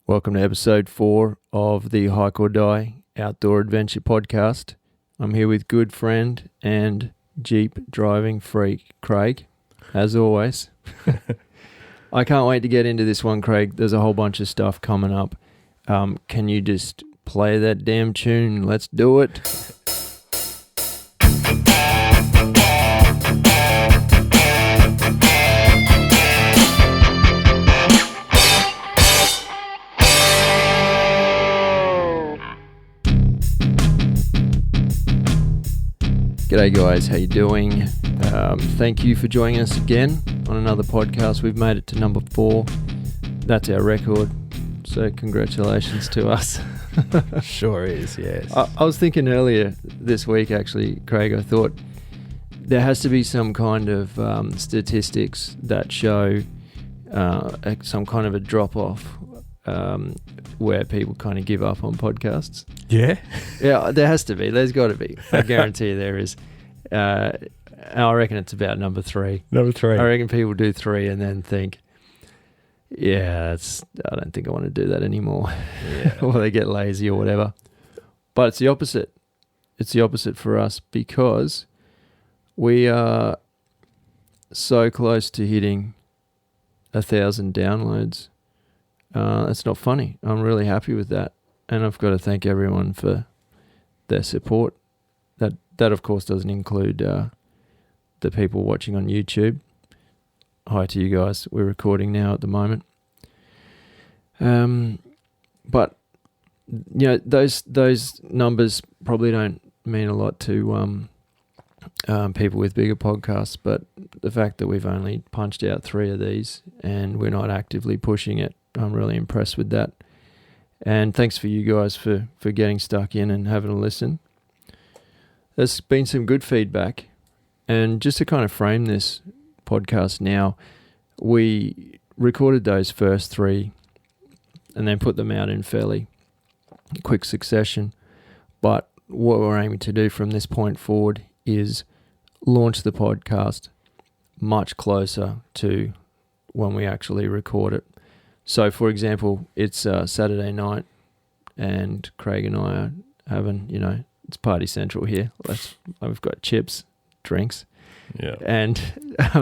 Welcome to episode 4 of the Hike or Die Outdoor Adventure Podcast. I'm here with good friend and Jeep driving freak, Craig, as always. I can't wait to get into this one, Craig. There's a whole bunch of stuff coming up. Can you just play that damn tune? Let's do it. G'day guys, how you doing? Thank you for joining us again on another podcast. We've made it to number 4. That's our record, so congratulations to us. Sure is, yes. I was thinking earlier this week, actually, Craig, I thought there has to be some kind of statistics that show some kind of a drop-off where people kind of give up on podcasts. Yeah? Yeah, there has to be. There's got to be. I guarantee you there is. I reckon it's about number 3. Number 3. I reckon people do 3 and then think, I don't think I want to do that anymore. Yeah. Or they get lazy or whatever. But it's the opposite. It's the opposite for us because we are so close to hitting 1,000 downloads. That's not funny. I'm really happy with that. And I've got to thank everyone for their support. That of course doesn't include the people watching on YouTube. Hi to you guys. We're recording now at the moment. But you know, those numbers probably don't mean a lot to people with bigger podcasts, but the fact that we've only punched out 3 of these and we're not actively pushing it, I'm really impressed with that. And thanks for you guys for getting stuck in and having a listen. There's been some good feedback. And just to kind of frame this podcast now, we recorded those first 3 and then put them out in fairly quick succession. But what we're aiming to do from this point forward is launch the podcast much closer to when we actually record it. So, for example, it's Saturday night and Craig and I are having, it's party central here. We've got chips, drinks. Yeah. And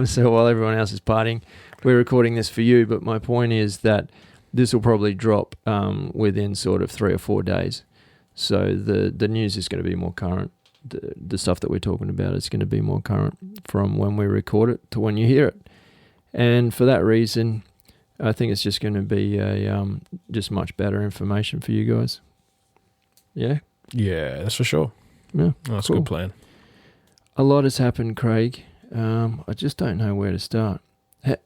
so while everyone else is partying, we're recording this for you. But my point is that this will probably drop within sort of 3 or 4 days. So the news is going to be more current. The stuff that we're talking about is going to be more current from when we record it to when you hear it. And for that reason, I think it's just going to be just much better information for you guys. Yeah? Yeah, that's for sure. Yeah, that's cool. a good plan. A lot has happened, Craig. I just don't know where to start.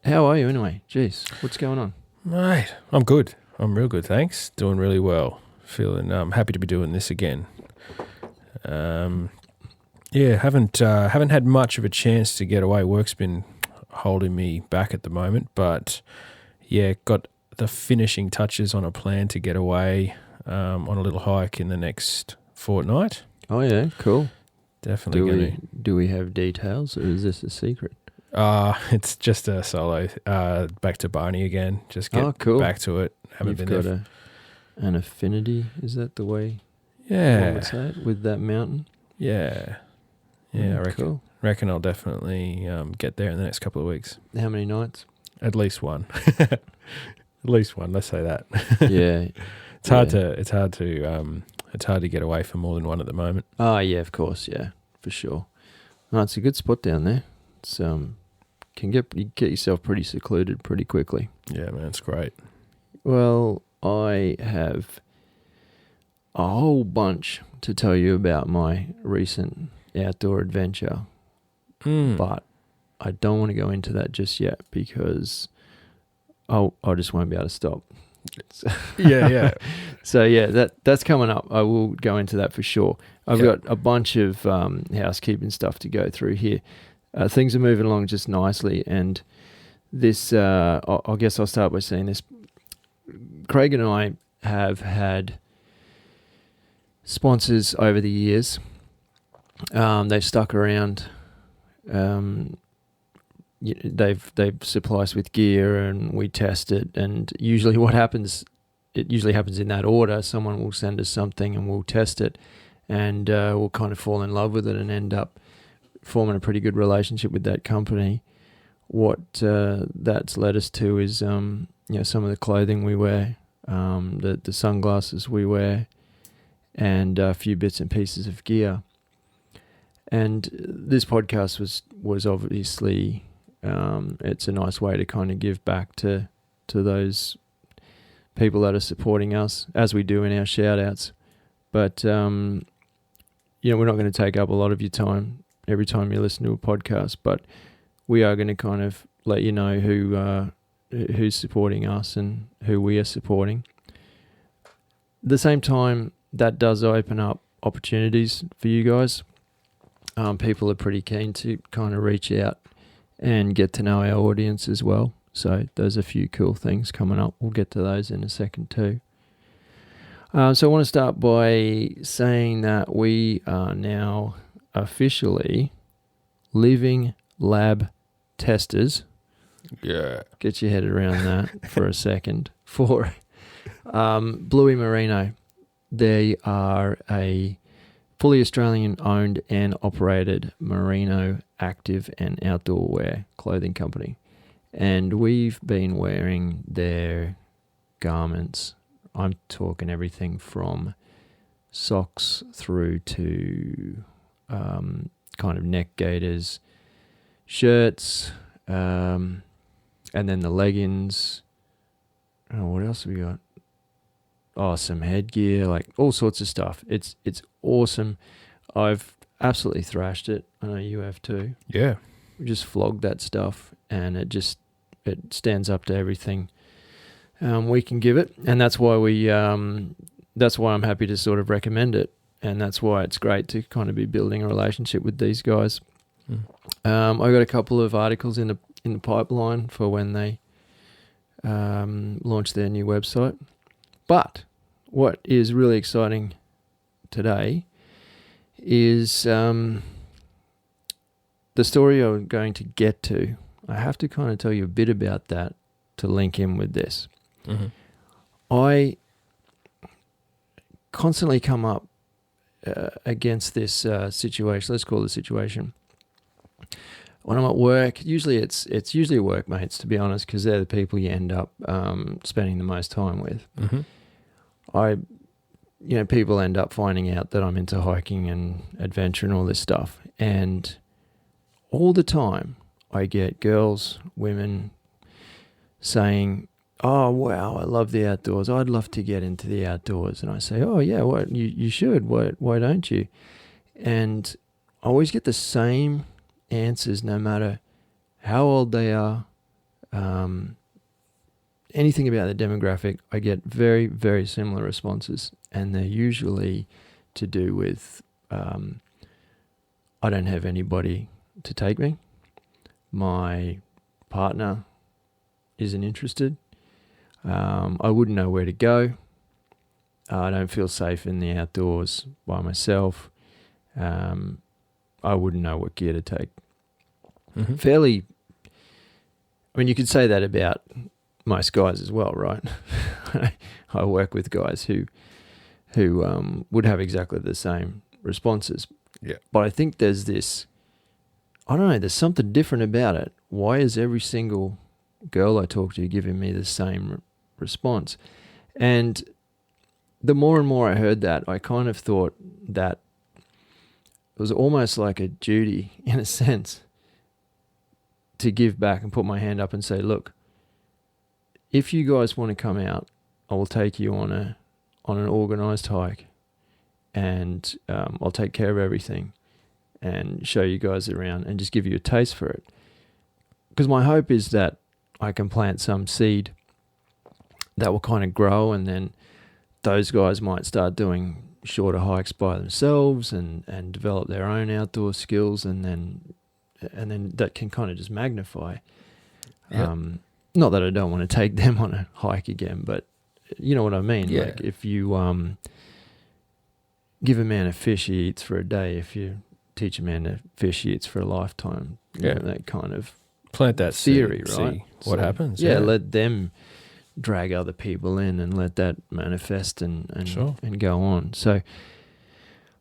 How are you anyway? Jeez, what's going on? Mate, I'm good. I'm real good, thanks. Doing really well. Feeling happy to be doing this again. Haven't had much of a chance to get away. Work's been holding me back at the moment, but yeah, got the finishing touches on a plan to get away on a little hike in the next fortnight. Oh yeah, cool. Definitely. Do we have details, or is this a secret? It's just a solo. Back to Barney again. Just get back to it. You've got an affinity. Is that the way? Yeah. One would say it, with that mountain. Yeah. I reckon. Cool. Reckon I'll definitely get there in the next couple of weeks. How many nights? At least one. At least one. Let's say that. Yeah. It's hard to get away from more than one at the moment. Oh yeah, of course. Yeah, for sure. No, it's a good spot down there. It's you get yourself pretty secluded pretty quickly. Yeah, man, it's great. Well, I have a whole bunch to tell you about my recent outdoor adventure, but I don't want to go into that just yet because I just won't be able to stop. Yeah. So yeah, that's coming up. I will go into that for sure. I've got a bunch of housekeeping stuff to go through here. Things are moving along just nicely, and this, I guess I'll start by saying this. Craig and I have had sponsors over the years. They've stuck around. They've supplied us with gear, and we test it. And usually, what happens it usually happens in that order. Someone will send us something and we'll test it, and we'll kind of fall in love with it and end up forming a pretty good relationship with that company. What that's led us to is some of the clothing we wear, the sunglasses we wear, and a few bits and pieces of gear. And this podcast was obviously it's a nice way to kind of give back to those people that are supporting us, as we do in our shout outs. But we're not going to take up a lot of your time every time you listen to a podcast, but we are going to kind of let you know who's supporting us and who we are supporting. At the same time, that does open up opportunities for you guys. People are pretty keen to kind of reach out and get to know our audience as well. So there's a few cool things coming up. We'll get to those in a second too. So I want to start by saying that we are now officially living lab testers. Yeah. Get your head around that for a second. For Bluey Merino. They are a fully Australian owned and operated merino active and outdoor wear clothing company. And we've been wearing their garments. I'm talking everything from socks through to kind of neck gaiters, shirts, and then the leggings. Oh, what else have we got? Oh, some headgear, like all sorts of stuff. It's awesome. I've absolutely thrashed it. I know you have too. Yeah. We just flogged that stuff, and it stands up to everything we can give it, and that's why that's why I'm happy to sort of recommend it, and that's why it's great to kind of be building a relationship with these guys. I got a couple of articles in the pipeline for when they launch their new website. But what is really exciting today is the story I'm going to get to. I have to kind of tell you a bit about that to link in with this. Mm-hmm. I constantly come up against this situation. Let's call it a situation. When I'm at work, usually it's usually workmates, to be honest, because they're the people you end up spending the most time with. Mm-hmm. People end up finding out that I'm into hiking and adventure and all this stuff. And all the time I get girls, women saying, "Oh, wow, I love the outdoors. I'd love to get into the outdoors." And I say, "Oh, yeah, what you should. Why don't you?" And I always get the same answers no matter how old they are. Anything about the demographic, I get very, very similar responses, and they're usually to do with I don't have anybody to take me. My partner isn't interested. I wouldn't know where to go. I don't feel safe in the outdoors by myself. I wouldn't know what gear to take. Mm-hmm. You could say that about most guys as well, right? I work with guys who would have exactly the same responses. Yeah. But I think there's this, I don't know, there's something different about it. Why is every single girl I talk to giving me the same response? And the more and more I heard that, I kind of thought that it was almost like a duty, in a sense, to give back and put my hand up and say, look, if you guys want to come out, I will take you on an organised hike, and I'll take care of everything and show you guys around and just give you a taste for it. Because my hope is that I can plant some seed that will kind of grow, and then those guys might start doing shorter hikes by themselves and develop their own outdoor skills, and then that can kind of just magnify. Yep. Not that I don't want to take them on a hike again, but you know what I mean. Yeah. Like if you give a man a fish, he eats for a day. If you teach a man to fish, he eats for a lifetime. Yeah. That kind of plant that theory, seed, right? see what happens. Yeah, let them drag other people in and let that manifest and Sure. and go on. So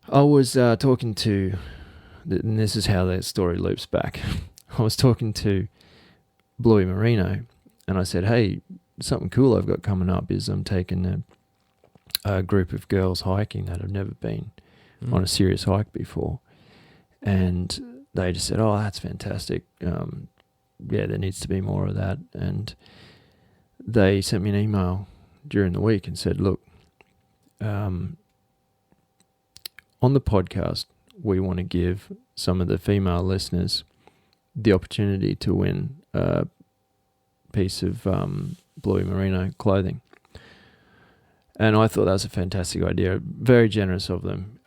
I was talking to, and this is how that story loops back. I was talking to Bluey Merino, and I said, hey, something cool I've got coming up is I'm taking a group of girls hiking that have never been on a serious hike before. And they just said, oh, that's fantastic. Yeah, there needs to be more of that. And they sent me an email during the week and said, look, on the podcast, we want to give some of the female listeners the opportunity to win a piece of Bluey Merino clothing. And I thought that was a fantastic idea. Very generous of them.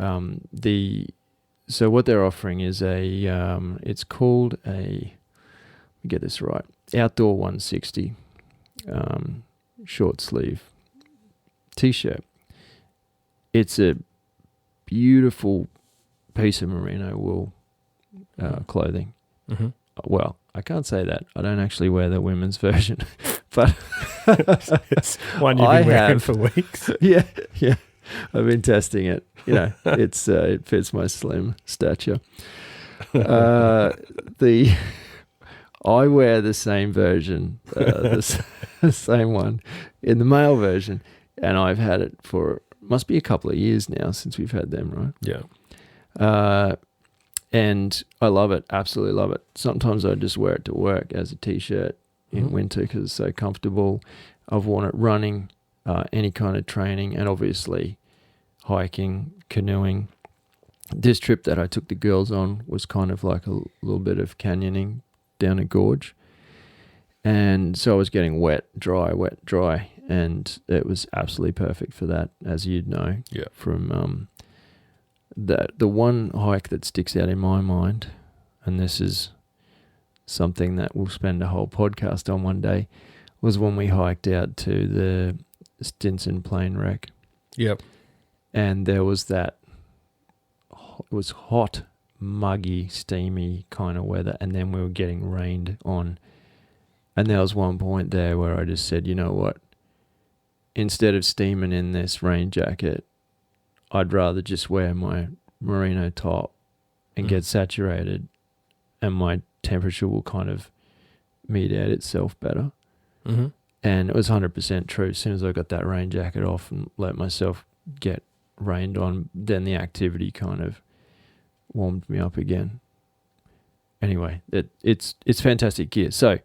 So what they're offering is it's called a, let me get this right, Outdoor 160 short sleeve t-shirt. It's a beautiful piece of merino wool clothing. Mm-hmm. Well, I can't say that. I don't actually wear the women's version, but It's one you've been wearing for weeks. Yeah. I've been testing it. It fits my slim stature. I wear the same version, the same one in the male version, and I've had it for must be a couple of years now since we've had them, right? Yeah. And I love it, absolutely love it. Sometimes I just wear it to work as a t-shirt in winter because it's so comfortable. I've worn it running, any kind of training, and obviously hiking, canoeing. This trip that I took the girls on was kind of like a little bit of canyoning down a gorge. And so I was getting wet, dry, and it was absolutely perfect for that, as you'd know. Yeah. From the one hike that sticks out in my mind, and this is something that we'll spend a whole podcast on one day, was when we hiked out to the Stinson Plain Wreck. Yep. And there was that, it was hot, muggy, steamy kind of weather, and then we were getting rained on. And there was one point there where I just said, you know what, instead of steaming in this rain jacket, I'd rather just wear my merino top and get saturated, and my temperature will kind of mediate itself better. Mm-hmm. And it was 100% true. As soon as I got that rain jacket off and let myself get rained on, then the activity kind of warmed me up again. Anyway, it's fantastic gear. So,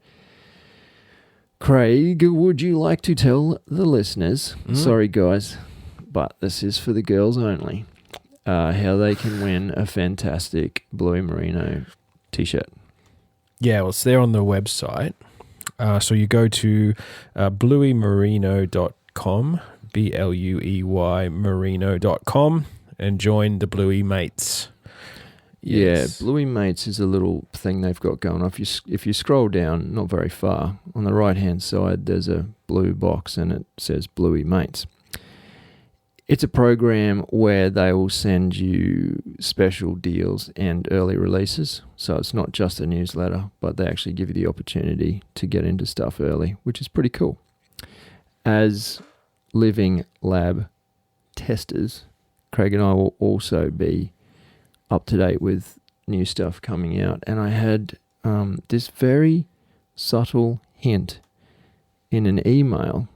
Craig, would you like to tell the listeners, sorry guys, but this is for the girls only, how they can win a fantastic Bluey Merino t-shirt? Yeah, well, it's there on the website. So you go to blueymerino.com, BLUEY merino.com, and join the Bluey Mates. Yes. Yeah, Bluey Mates is a little thing they've got going on. If you scroll down, not very far, on the right-hand side, there's a blue box and it says Bluey Mates. It's a program where they will send you special deals and early releases. So it's not just a newsletter, but they actually give you the opportunity to get into stuff early, which is pretty cool. As living lab testers, Craig and I will also be up to date with new stuff coming out. And I had this very subtle hint in an email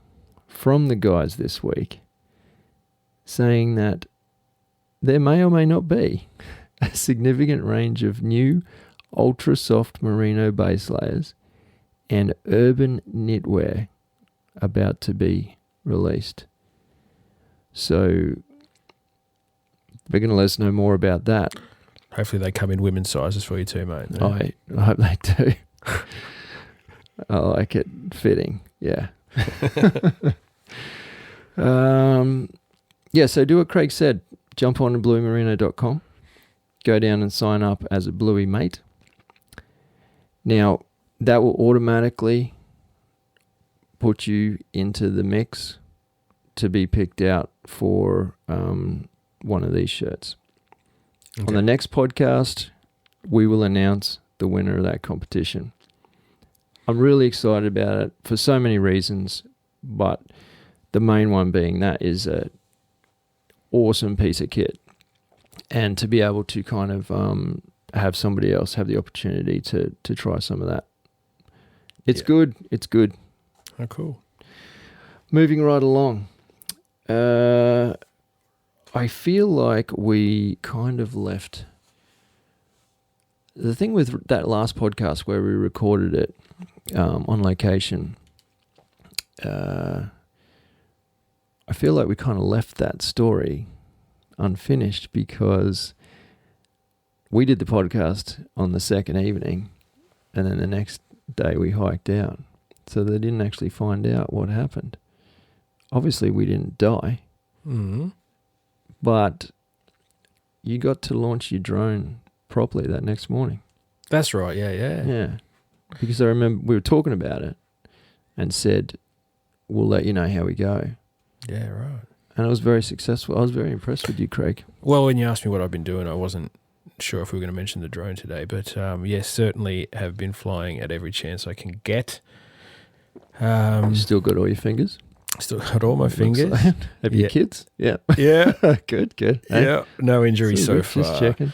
from the guys this week, saying that there may or may not be a significant range of new ultra soft merino base layers and urban knitwear about to be released. So they're going to let us know more about that. Hopefully they come in women's sizes for you too, mate. Yeah. I hope they do. I like it fitting. Yeah. Yeah, so do what Craig said. Jump on to blueymerino.com. Go down and sign up as a Bluey Mate. Now, that will automatically put you into the mix to be picked out for one of these shirts. Okay. On the next podcast, we will announce the winner of that competition. I'm really excited about it for so many reasons. but the main one being that is a awesome piece of kit, and to be able to kind of have somebody else have the opportunity to try some of that. It's good. It's good. Oh, cool. Moving right along. I feel like we kind of left the thing with that last podcast where we recorded it on location. I feel like we kind of left that story unfinished because we did the podcast on the second evening, and then the next day we hiked out. So they didn't actually find out what happened. Obviously, we didn't die. Mm-hmm. But you got to launch your drone properly that next morning. That's right. Yeah. Yeah. Because I remember we were talking about it and said, we'll let you know how we go. Yeah, right. And it was very successful. I was very impressed with you, Craig. Well, when you asked me what I've been doing, I wasn't sure if we were going to mention the drone today. But yes, certainly have been flying at every chance I can get. You still got all your fingers? Still got all my fingers. Like have you kids? Yeah. Yeah. Good. Yeah. No injuries so far. Just checking.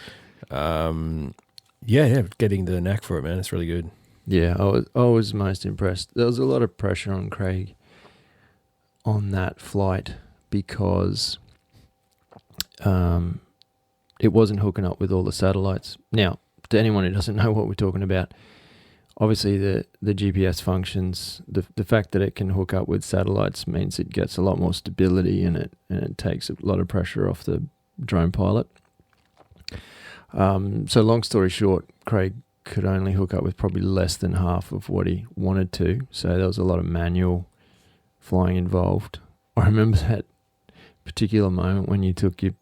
Yeah. Getting the knack for it, man. It's really good. Yeah, I was most impressed. There was a lot of pressure on Craig on that flight because it wasn't hooking up with all the satellites. Now, to anyone who doesn't know what we're talking about, obviously the GPS functions, the fact that it can hook up with satellites means it gets a lot more stability in it, and it takes a lot of pressure off the drone pilot. So long story short, Craig could only hook up with probably less than half of what he wanted to. So there was a lot of manual flying involved. I remember that particular moment when you took your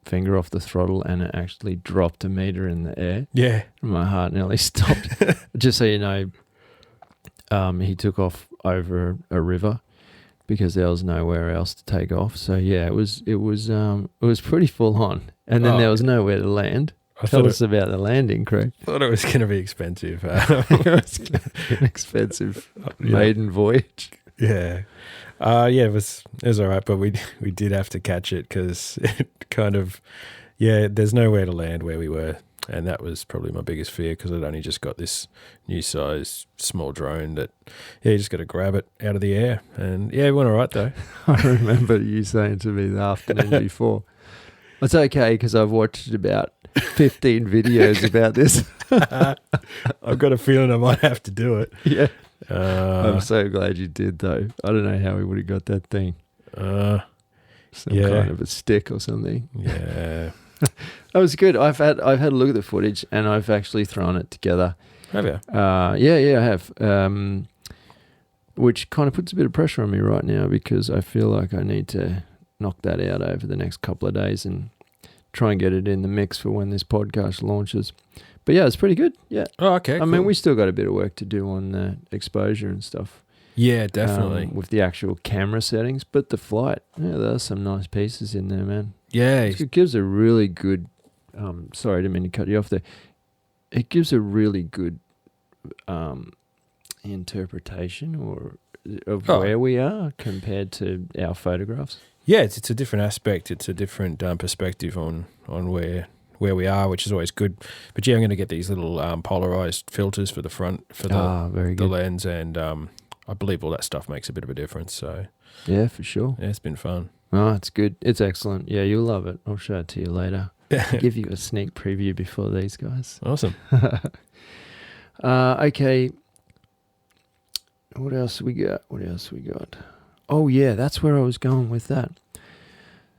finger off the throttle and it actually dropped a meter in the air. Yeah. My heart nearly stopped. Just so you know, he took off over a river because there was nowhere else to take off. So yeah, it was pretty full on. And then there was nowhere to land. Tell us about the landing, Craig. Thought it was going to be expensive. It was an expensive maiden voyage. Yeah. It was all right, but we did have to catch it because it kind of, there's nowhere to land where we were. And that was probably my biggest fear because I'd only just got this new size small drone that, you just got to grab it out of the air. And it went all right though. I remember you saying to me the afternoon before, it's okay because I've watched about 15 videos about this. I've got a feeling I might have to do it. Yeah. I'm so glad you did though. I don't know how we would have got that thing. Some kind of a stick or something. Yeah. That was good. I've had a look at the footage and I've actually thrown it together. Have you? Yeah, I have. Which kind of puts a bit of pressure on me right now because I feel like I need to knock that out over the next couple of days and try and get it in the mix for when this podcast launches. But yeah, it's pretty good. Yeah. Oh, okay. I mean, we still got a bit of work to do on the exposure and stuff. Yeah, definitely. With the actual camera settings, but the flight, there's some nice pieces in there, man. Yeah. It gives a really good, sorry, I didn't mean to cut you off there. It gives a really good interpretation of where we are compared to our photographs. Yeah, it's a different aspect. It's a different perspective on where we are, which is always good. But yeah, I'm going to get these little polarized filters for the front for the lens, and I believe all that stuff makes a bit of a difference. So yeah, for sure. Yeah, it's been fun. Oh, it's good. It's excellent. Yeah, you'll love it. I'll show it to you later. I'll give you a sneak preview before these guys. Awesome. Okay. What else we got? Oh yeah, that's where I was going with that.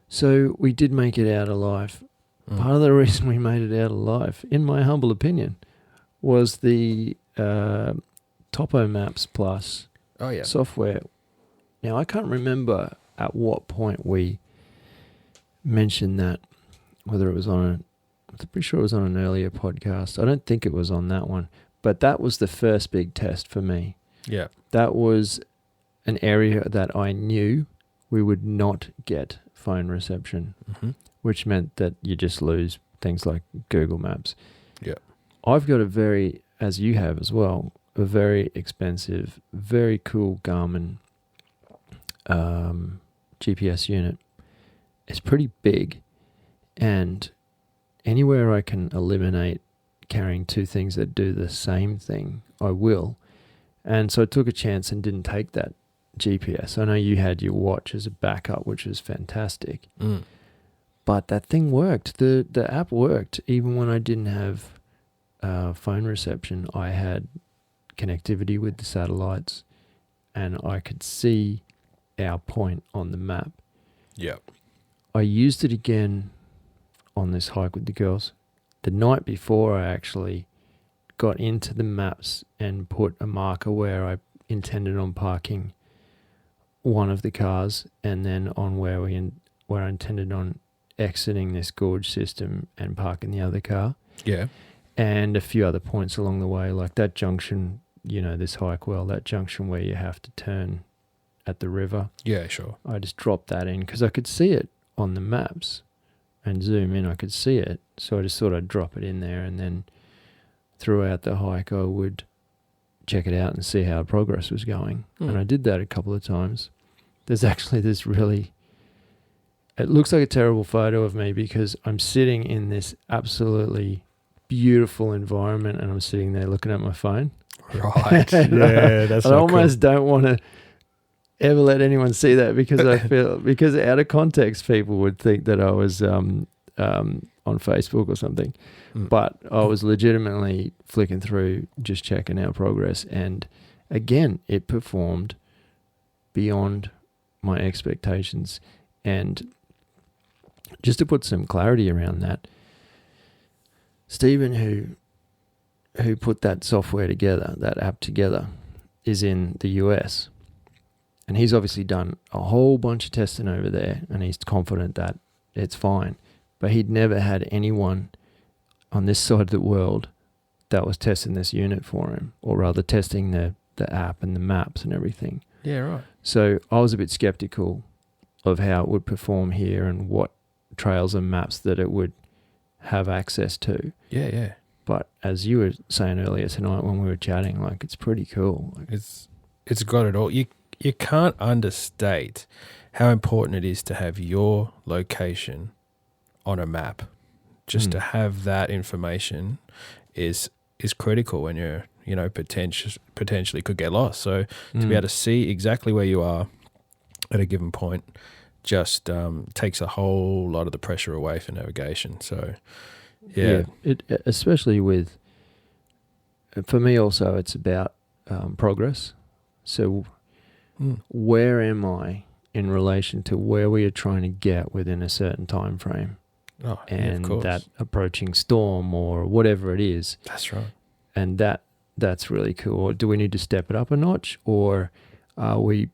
So we did make it out alive. Part of the reason we made it out alive, in my humble opinion, was the Topo Maps Plus software. Now, I can't remember at what point we mentioned that, whether it was I'm pretty sure it was on an earlier podcast. I don't think it was on that one, but that was the first big test for me. Yeah. That was an area that I knew we would not get phone reception, which meant that you just lose things like Google Maps. Yeah. I've got as you have as well, a very expensive, very cool Garmin GPS unit. It's pretty big, and anywhere I can eliminate carrying two things that do the same thing, I will. And so I took a chance and didn't take that GPS. I know you had your watch as a backup, which was fantastic. But that thing worked. The app worked. Even when I didn't have phone reception, I had connectivity with the satellites, and I could see our point on the map. Yep. I used it again on this hike with the girls. The night before, I actually got into the maps and put a marker where I intended on parking one of the cars, and then on where I intended on exiting this gorge system and parking the other car. Yeah. And a few other points along the way, like that junction, this hike well, that junction where you have to turn at the river. Yeah, sure. I just dropped that in because I could see it on the maps and zoom in. I could see it. So I just thought I'd drop it in there, and then throughout the hike I would check it out and see how progress was going. And I did that a couple of times. There's actually this really... It looks like a terrible photo of me because I'm sitting in this absolutely beautiful environment and I'm sitting there looking at my phone. Right. Yeah, that's I almost don't want to ever let anyone see that because I feel... because out of context, people would think that I was on Facebook or something. But I was legitimately flicking through, just checking our progress. And again, it performed beyond my expectations. And just to put some clarity around that, Stephen, who put that software together, that app together, is in the US. And he's obviously done a whole bunch of testing over there, and he's confident that it's fine. But he'd never had anyone on this side of the world that was testing this unit for him, or rather testing the app and the maps and everything. Yeah, right. So I was a bit skeptical of how it would perform here and what trails and maps that it would have access to. Yeah, yeah. But as you were saying earlier tonight when we were chatting, like, it's pretty cool. Like, it's got it all. You can't understate how important it is to have your location on a map. Just to have that information is critical when you're, potentially could get lost. So to be able to see exactly where you are at a given point just takes a whole lot of the pressure away for navigation. So, yeah. It especially with, for me also, it's about progress. So where am I in relation to where we are trying to get within a certain time frame? Oh, and yeah, of course. That approaching storm or whatever it is. That's right. And that's really cool. Do we need to step it up a notch, or are we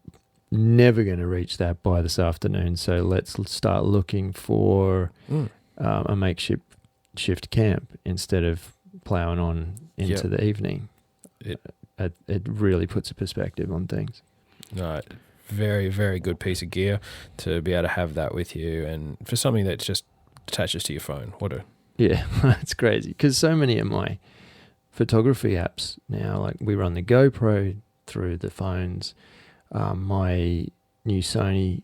never going to reach that by this afternoon? So let's start looking for a makeshift camp instead of ploughing on into the evening. It really puts a perspective on things. No, very, very good piece of gear to be able to have that with you, and for something that just attaches to your phone. Yeah, it's crazy because so many of my photography apps now, like we run the GoPro through the phones. My new Sony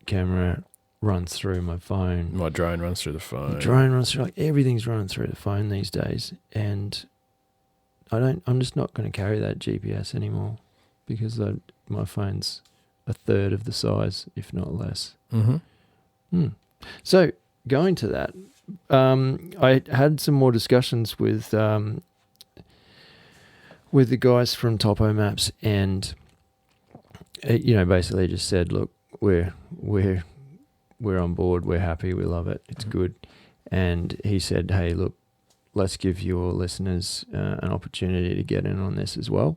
camera runs through my phone. My drone runs through the phone. The drone runs through, like everything's running through the phone these days. And I'm just not going to carry that GPS anymore because my phone's a third of the size, if not less. So going to that, I had some more discussions with the guys from Topo Maps, and basically just said, look, we're on board, we're happy, we love it, it's good. And he said, hey, look, let's give your listeners an opportunity to get in on this as well.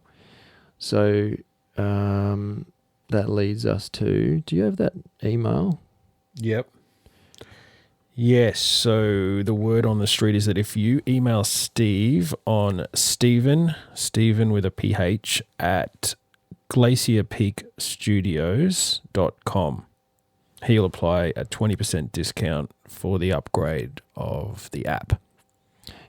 So that leads us to, do you have that email? Yep. Yes, so the word on the street is that if you email Steve on Stephen with a PH at glacierpeakstudios.com, he'll apply a 20% discount for the upgrade of the app.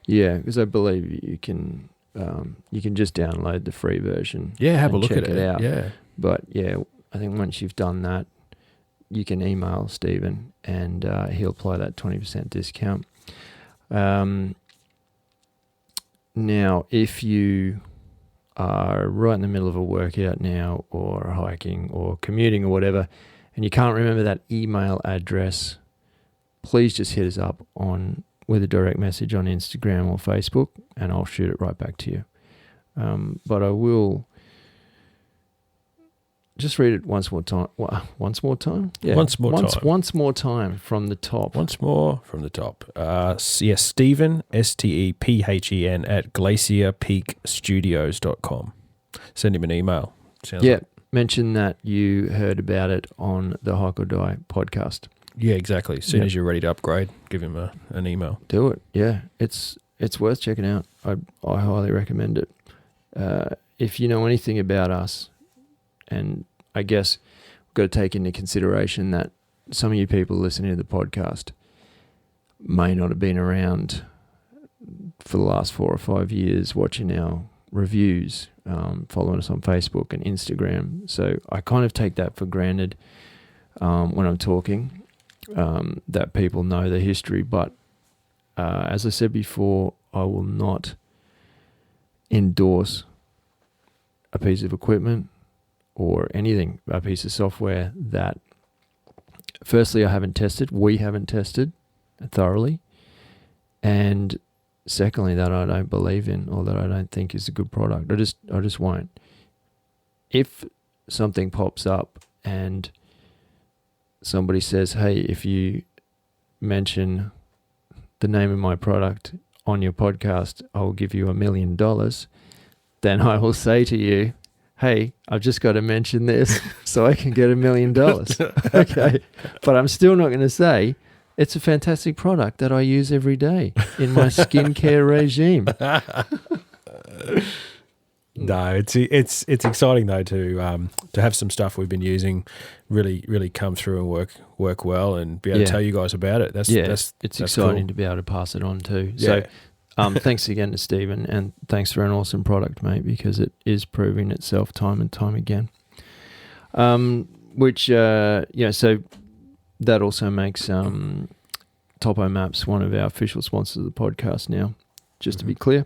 Yeah, because I believe you can just download the free version. Yeah, have a and look check at it out. Yeah. But yeah, I think once you've done that, you can email Stephen and he'll apply that 20% discount. Now, if you are right in the middle of a workout now, or hiking or commuting or whatever, and you can't remember that email address, please just hit us up with a direct message on Instagram or Facebook, and I'll shoot it right back to you. But I will just read it once more time. Once more time? Yeah. Once more time from the top. Once more from the top. Stephen, Stephen, at glacierpeakstudios.com. Send him an email. Mention that you heard about it on the Hike or Die podcast. Yeah, exactly. As soon as you're ready to upgrade, give him an email. Do it. Yeah, it's worth checking out. I highly recommend it. If you know anything about us, and I guess we've got to take into consideration that some of you people listening to the podcast may not have been around for the last 4 or 5 years watching our reviews, following us on Facebook and Instagram. So I kind of take that for granted when I'm talking, that people know the history. But as I said before, I will not endorse a piece of equipment or anything, a piece of software that, firstly, we haven't tested thoroughly, and secondly, that I don't believe in, or that I don't think is a good product. I just won't. If something pops up and somebody says, hey, if you mention the name of my product on your podcast, I'll give you $1 million, then I will say to you, hey, I've just got to mention this so I can get $1 million. Okay. But I'm still not going to say it's a fantastic product that I use every day in my skincare regime. No, it's exciting though to have some stuff we've been using really come through and work well, and be able to tell you guys about it. That's exciting cool. to be able to pass it on too. Yeah. So thanks again to Stephen, and thanks for an awesome product, mate, because it is proving itself time and time again. So that also makes Topo Maps one of our official sponsors of the podcast now, just to be clear.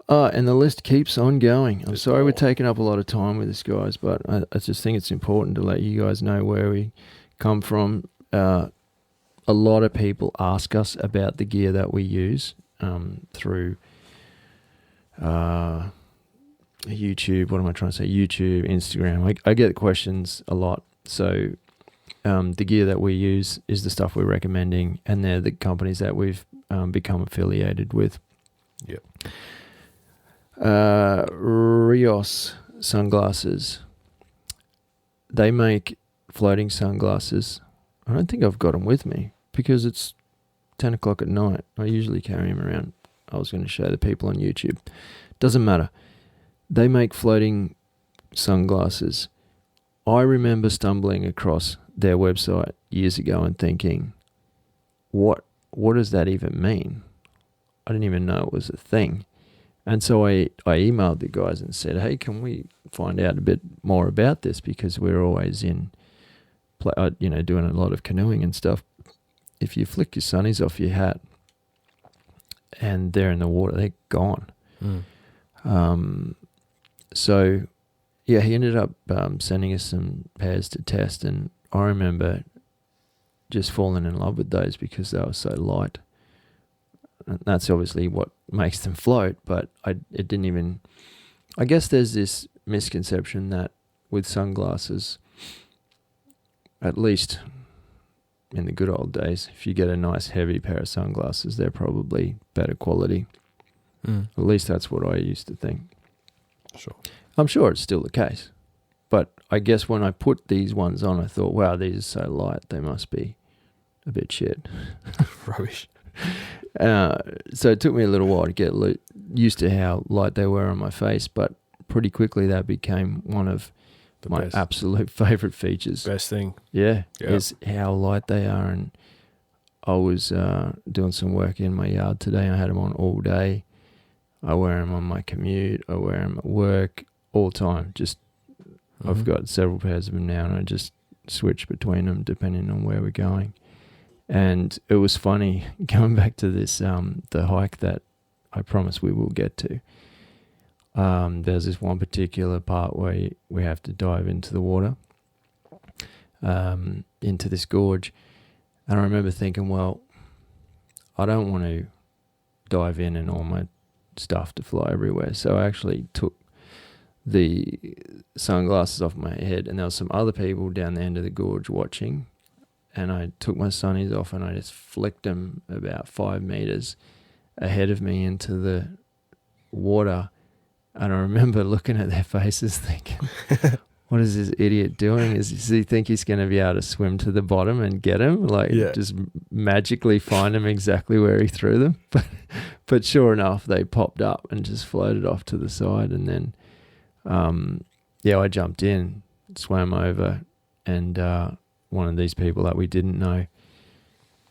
And the list keeps on going. I'm sorry we're taking up a lot of time with this, guys, but I just think it's important to let you guys know where we come from. A lot of people ask us about the gear that we use through YouTube. What am I trying to say? YouTube, Instagram. I get questions a lot. So the gear that we use is the stuff we're recommending, and they're the companies that we've become affiliated with. Yep. Rios sunglasses. They make floating sunglasses. I don't think I've got them with me because it's 10 o'clock at night. I usually carry them around. I was going to show the people on YouTube. Doesn't matter. They make floating sunglasses. I remember stumbling across their website years ago and thinking, what does that even mean? I didn't even know it was a thing. And so I emailed the guys and said, hey, can we find out a bit more about this? Because we're always doing a lot of canoeing and stuff. If you flick your sunnies off your hat and they're in the water, they're gone. So, yeah, he ended up sending us some pairs to test, and I remember just falling in love with those because they were so light. And that's obviously what makes them float, but I guess there's this misconception that with sunglasses, at least in the good old days, if you get a nice heavy pair of sunglasses, they're probably better quality. At least that's what I used to think. Sure. I'm sure it's still the case. But I guess when I put these ones on, I thought, wow, these are so light, they must be a bit shit. Rubbish. So it took me a little while to get used to how light they were on my face, but pretty quickly that became one of my absolute favourite features. Best thing. Yeah, is how light they are. And I was doing some work in my yard today. I had them on all day. I wear them on my commute. I wear them at work all the time. Just I've got several pairs of them now, and I just switch between them depending on where we're going. And it was funny going back to this the hike that I promise we will get to. There's this one particular part where we have to dive into the water, into this gorge. And I remember thinking, well, I don't want to dive in and all my stuff to fly everywhere. So I actually took the sunglasses off my head, and there was some other people down the end of the gorge watching. And I took my sunnies off and I just flicked them about 5 meters ahead of me into the water. And I remember looking at their faces thinking, what is this idiot doing? Does he think he's going to be able to swim to the bottom and get him? Just magically find him exactly where he threw them? But sure enough, they popped up and just floated off to the side. And then, I jumped in, swam over, and one of these people that we didn't know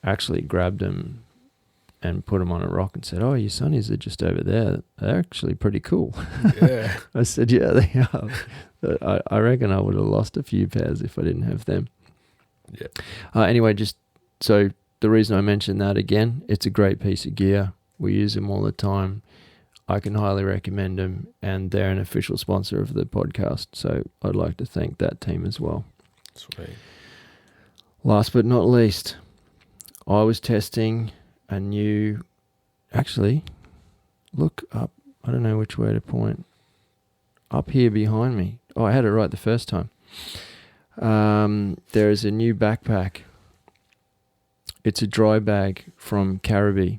actually grabbed him and put him on a rock and said, "Oh, your sunnies are just over there. They're actually pretty cool." Yeah. I said, "Yeah, they are." I reckon I would have lost a few pairs if I didn't have them. Yeah. Anyway, just so the reason I mentioned that again, it's a great piece of gear. We use them all the time. I can highly recommend them, and they're an official sponsor of the podcast. So I'd like to thank that team as well. Sweet. Last but not least, I was testing a new, actually, look up, I don't know which way to point, up here behind me. Oh, I had it right the first time. There is a new backpack. It's a dry bag from Caribee,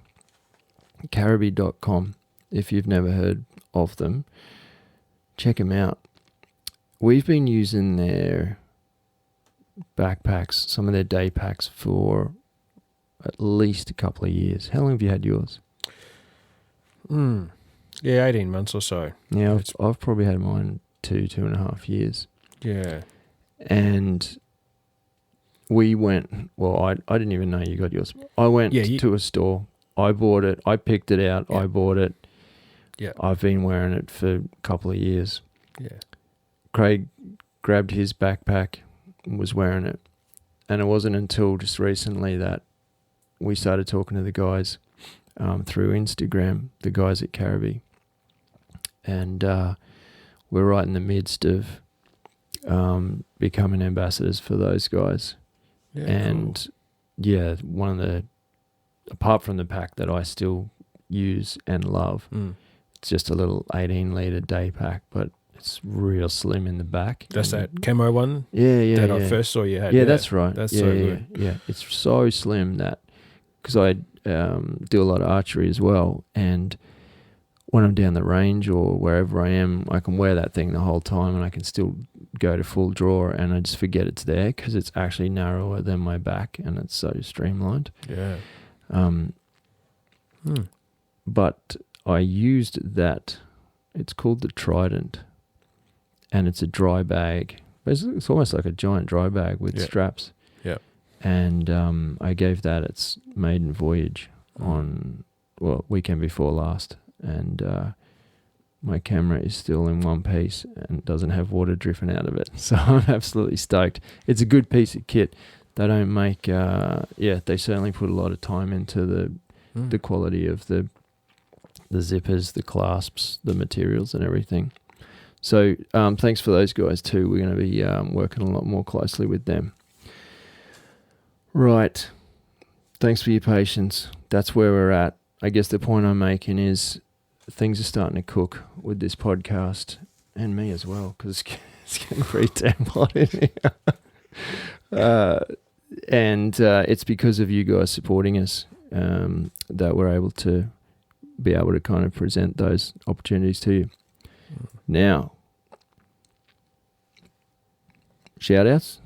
Caribee.com. If you've never heard of them, check them out. We've been using their backpacks, some of their day packs, for at least a couple of years. How long have you had yours? Yeah, 18 months or so. Yeah, I've probably had mine 2.5 years. Yeah. And we went, I didn't even know you got yours. I went to a store. I bought it. I picked it out. Yeah. I bought it. Yeah. I've been wearing it for a couple of years. Yeah. Craig grabbed his backpack and was wearing it. And it wasn't until just recently that we started talking to the guys through Instagram, the guys at Caribee. And we're right in the midst of becoming ambassadors for those guys. Yeah, and cool. One of the, apart from the pack that I still use and love, it's just a little 18-litre day pack, but it's real slim in the back. That's that camo one? Yeah. That I first saw you had. Yeah, that's right. That's so good. Yeah, it's so slim that, because I do a lot of archery as well, and when I'm down the range or wherever I am, I can wear that thing the whole time and I can still go to full draw, and I just forget it's there because it's actually narrower than my back and it's so streamlined. Yeah. But I used that. It's called the Trident, and it's a dry bag. Basically, it's almost like a giant dry bag with straps. Yeah. And I gave that its maiden voyage on, weekend before last. And my camera is still in one piece and doesn't have water dripping out of it. So I'm absolutely stoked. It's a good piece of kit. They don't make, they certainly put a lot of time into the quality of the zippers, the clasps, the materials and everything. So thanks for those guys too. We're going to be working a lot more closely with them. Right. Thanks for your patience. That's where we're at. I guess the point I'm making is things are starting to cook with this podcast, and me as well, because it's getting pretty damn hot in here. And it's because of you guys supporting us that we're able to kind of present those opportunities to you. Now, shout outs?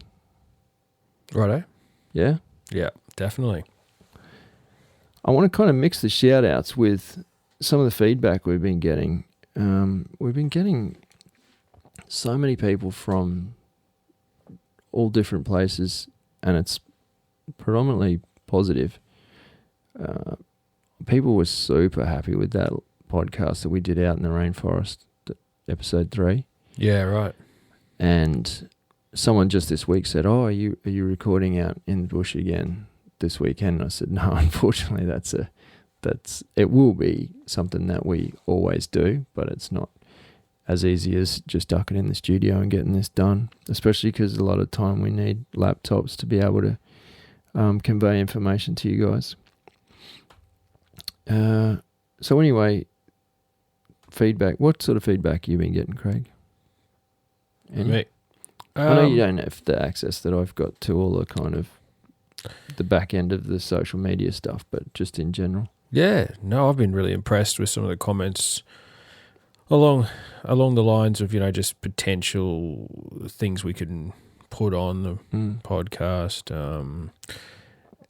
Righto. Yeah? Yeah, definitely. I want to kind of mix the shout outs with some of the feedback we've been getting. We've been getting so many people from all different places, and it's predominantly positive. People were super happy with that podcast that we did out in the rainforest, episode 3. Yeah, right. And someone just this week said, "Oh, are you recording out in the bush again this weekend?" And I said, "No, unfortunately, it will be something that we always do, but it's not as easy as just ducking in the studio and getting this done, especially because a lot of time we need laptops to be able to convey information to you guys." So anyway, feedback. What sort of feedback have you been getting, Craig? Any? Me. I know you don't have the access that I've got to all the kind of the back end of the social media stuff, but just in general. Yeah, no, I've been really impressed with some of the comments along the lines of, just potential things we can put on the podcast.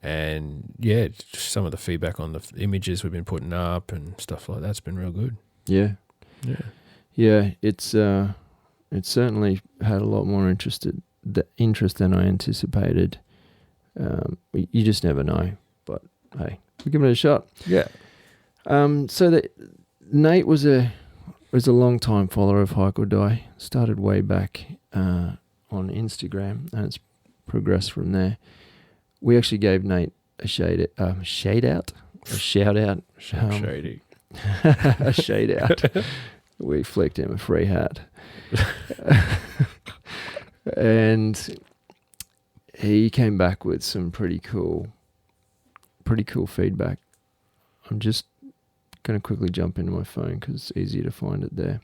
And yeah, just some of the feedback on the images we've been putting up and stuff like that's been real good. Yeah. Yeah, it's certainly had a lot more interest than I anticipated. You just never know, but hey, we're giving it a shot. Yeah. So that Nate was a long time follower of Hike or Die. Started way back on Instagram, and it's progressed from there. We actually gave Nate a shout out. Shady. A shade out. We flicked him a free hat. And he came back with some pretty cool feedback. I'm just going to quickly jump into my phone because it's easier to find it there.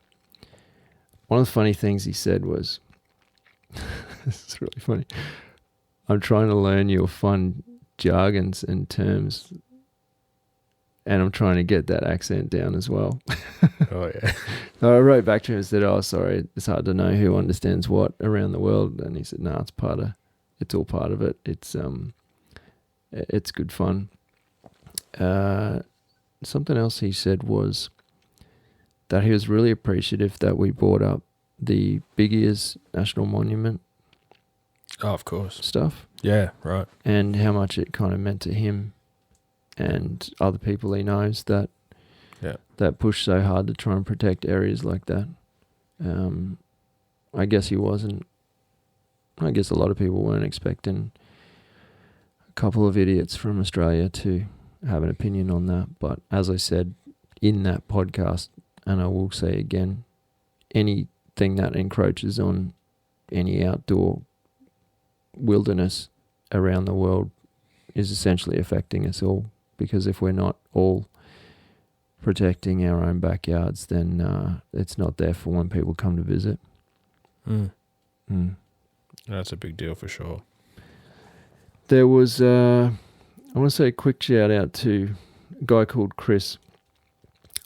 One of the funny things he said was, this is really funny, "I'm trying to learn your fun jargons and terms, and I'm trying to get that accent down as well." Oh, yeah. I wrote back to him and said, "Oh, sorry, it's hard to know who understands what around the world." And he said, "No, it's all part of it. It's good fun." Something else he said was that he was really appreciative that we brought up the Big Ears National Monument Oh, of course. stuff. Yeah, right. And how much it kind of meant to him and other people he knows that push so hard to try and protect areas like that. I guess a lot of people weren't expecting a couple of idiots from Australia to have an opinion on that. But as I said in that podcast, and I will say again, anything that encroaches on any outdoor wilderness around the world is essentially affecting us all, because if we're not all protecting our own backyards, then it's not there for when people come to visit. That's a big deal for sure. There was I want to say a quick shout out to a guy called Chris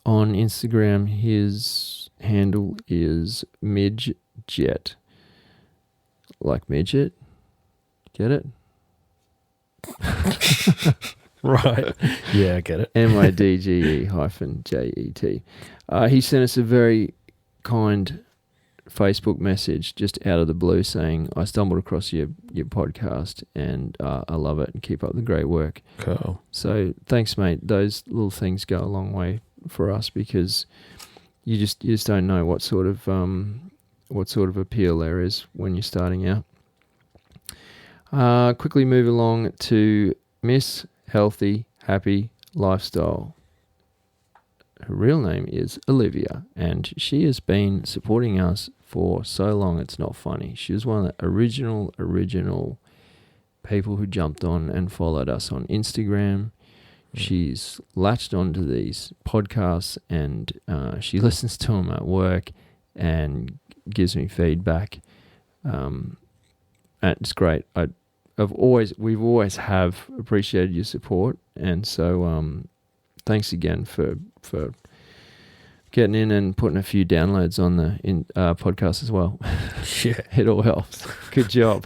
on Instagram. His handle is Midget, like midget. Get it? Right. Yeah, I get it. MIDGE-JET. He sent us a very kind Facebook message just out of the blue saying, "I stumbled across your podcast and I love it and keep up the great work." Cool. So thanks, mate. Those little things go a long way for us, because you just don't know what sort of appeal there is when you're starting out. Quickly move along to Miss Healthy Happy Lifestyle. Her real name is Olivia, and she has been supporting us for so long it's not funny. She was one of the original people who jumped on and followed us on Instagram. She's latched onto these podcasts, and she listens to them at work and gives me feedback. And it's great. We've always have appreciated your support, and so thanks again for getting in and putting a few downloads on the podcast as well. Yeah, it all helps. Good job.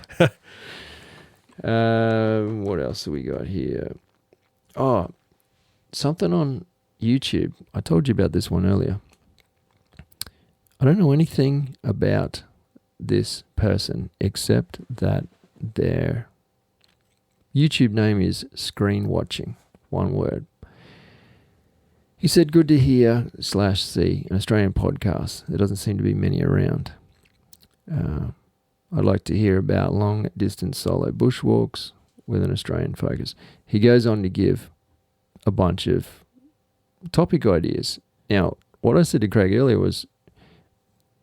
What else have we got here? Oh, something on YouTube. I told you about this one earlier. I don't know anything about this person except that their YouTube name is Screen Watching, one word. He said, "Good to hear /see an Australian podcast. There doesn't seem to be many around. I'd like to hear about long-distance solo bushwalks with an Australian focus. He goes on to give a bunch of topic ideas. Now, what I said to Craig earlier was,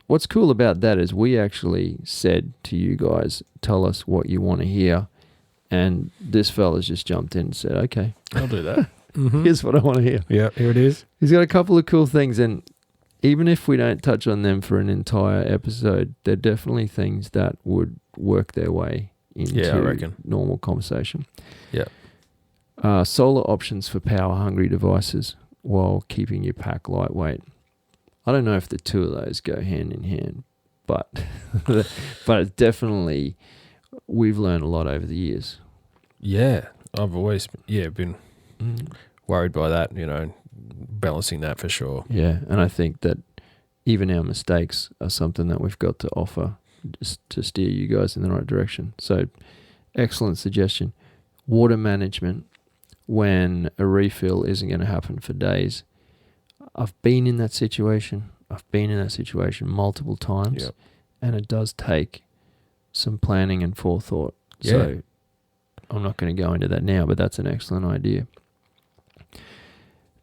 what's cool about that is we actually said to you guys, tell us what you want to hear. And this fella's just jumped in and said, okay, I'll do that. Mm-hmm. Here's what I want to hear. Yeah, here it is. He's got a couple of cool things, and even if we don't touch on them for an entire episode, they're definitely things that would work their way into I reckon. normal conversation. Yeah. Solar options for power-hungry devices while keeping your pack lightweight. I don't know if the two of those go hand in hand, but but it's definitely, we've learned a lot over the years. Yeah, I've always been worried by that, balancing that for sure. Yeah, and I think that even our mistakes are something that we've got to offer just to steer you guys in the right direction. So, excellent suggestion. Water management when a refill isn't going to happen for days. I've been in that situation. Multiple times. Yep. And it does take some planning and forethought. Yeah. So I'm not going to go into that now, but that's an excellent idea.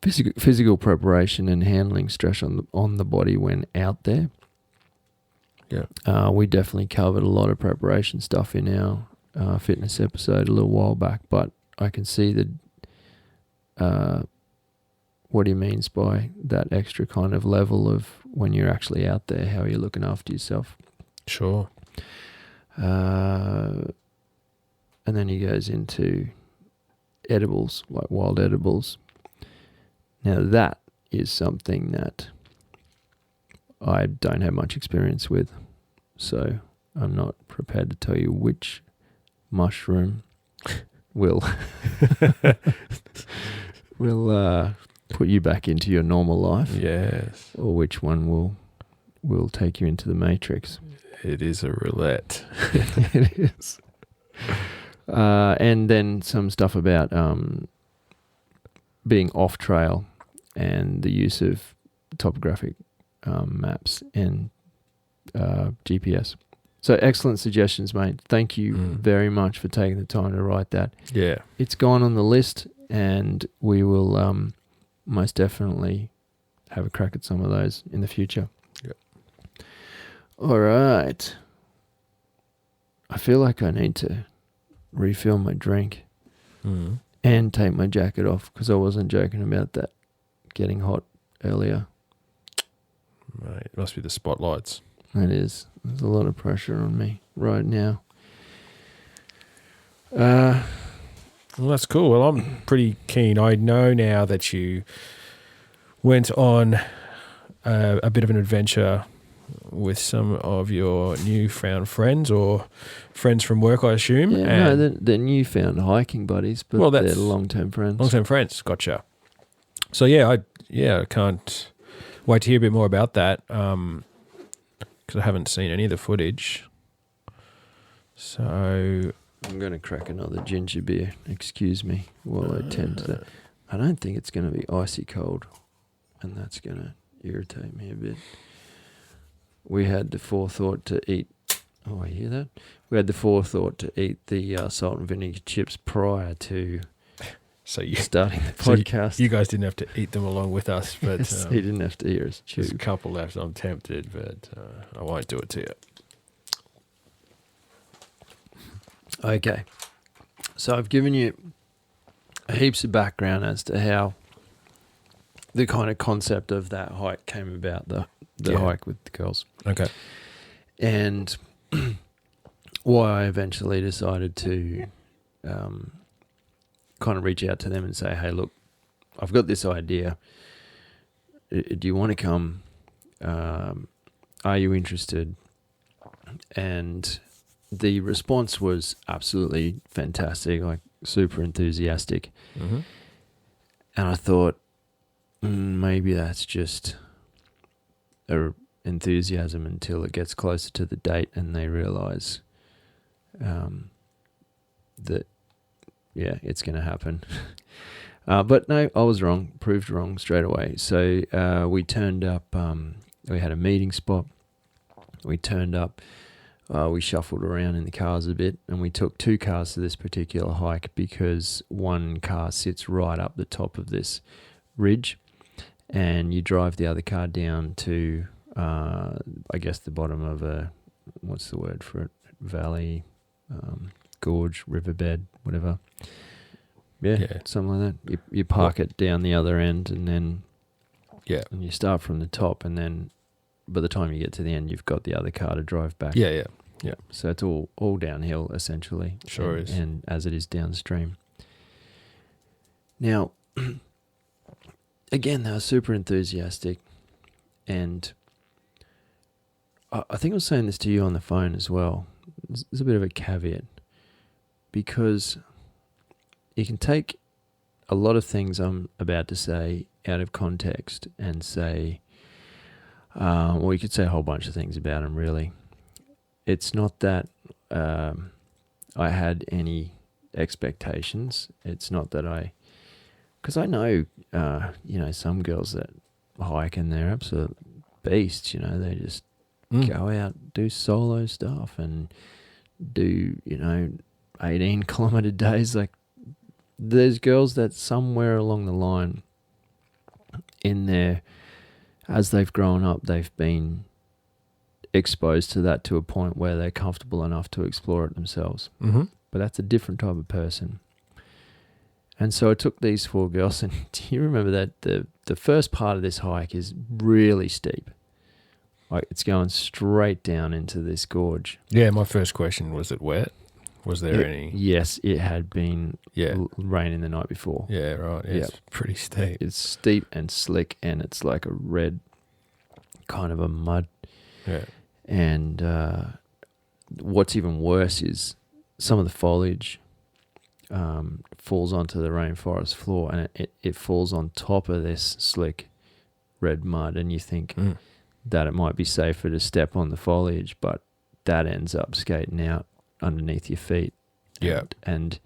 Physical preparation and handling stress on the body when out there. Yeah. We definitely covered a lot of preparation stuff in our fitness episode a little while back, but I can see what he means by that extra kind of level of when you're actually out there, how you're looking after yourself. Sure. And then he goes into edibles, like wild edibles. Now that is something that I don't have much experience with, so I'm not prepared to tell you which mushroom will put you back into your normal life. Yes. Or which one will take you into the matrix. It is a roulette. It is. And then some stuff about being off trail and the use of topographic maps and GPS. So excellent suggestions, mate. Thank you very much for taking the time to write that. Yeah. It's gone on the list, and we will most definitely have a crack at some of those in the future. Yep. All right. I feel like I need to refill my drink and take my jacket off, because I wasn't joking about that getting hot earlier. Mate, it must be the spotlights. It is. There's a lot of pressure on me right now. Well, that's cool. Well, I'm pretty keen. I know now that you went on a bit of an adventure with some of your newfound friends, or friends from work, I assume. Yeah, no, they're newfound hiking buddies, but they're long-term friends. Long-term friends, gotcha. So I can't wait to hear a bit more about that, because I haven't seen any of the footage. So I'm going to crack another ginger beer. Excuse me while I tend to that. I don't think it's going to be icy cold, and that's going to irritate me a bit. We had the forethought to eat... Oh, I hear that? We had the forethought to eat the salt and vinegar chips prior to starting the podcast. So you guys didn't have to eat them along with us, but... you didn't have to hear us chew. There's a couple left. I'm tempted, but I won't do it to you. Okay. So I've given you heaps of background as to how the kind of concept of that hike came about, the hike with the girls. Okay. And why I eventually decided to kind of reach out to them and say, hey, look, I've got this idea. Do you want to come? Are you interested? And the response was absolutely fantastic, like super enthusiastic. Mm-hmm. And I thought, maybe that's just a enthusiasm until it gets closer to the date and they realize that, it's going to happen. But no, I was wrong, proved wrong straight away. So we turned up, we had a meeting spot. We turned up we shuffled around in the cars a bit, and we took 2 cars to this particular hike because one car sits right up the top of this ridge, and you drive the other car down to, I guess, the bottom of a, what's the word for it? Valley, gorge, riverbed, whatever. Yeah, something like that. You park it down the other end, and then and you start from the top, and then by the time you get to the end, you've got the other car to drive back. Yeah. So it's all downhill, essentially. Sure is. And as it is downstream. Now, again, they were super enthusiastic, and I think I was saying this to you on the phone as well. There's a bit of a caveat, because you can take a lot of things I'm about to say out of context and say, or you could say a whole bunch of things about them, really. It's not that I had any expectations. It's not that because I know, some girls that hike and they're absolute beasts, they just go out, do solo stuff and do, 18 kilometer days. Like, there's girls that somewhere along the line in there, as they've grown up, they've been exposed to that to a point where they're comfortable enough to explore it themselves. Mm-hmm. But that's a different type of person. And so I took these 4 girls, and do you remember that the first part of this hike is really steep? Like, it's going straight down into this gorge. Yeah, my first question, was it wet? Was there any? Yes, it had been raining the night before. Yeah, right. Yeah, it's pretty steep. It's steep and slick, and it's like a red kind of a mud. Yeah. And what's even worse is some of the foliage falls onto the rainforest floor, and it falls on top of this slick red mud, and you think that it might be safer to step on the foliage, but that ends up skating out underneath your feet. And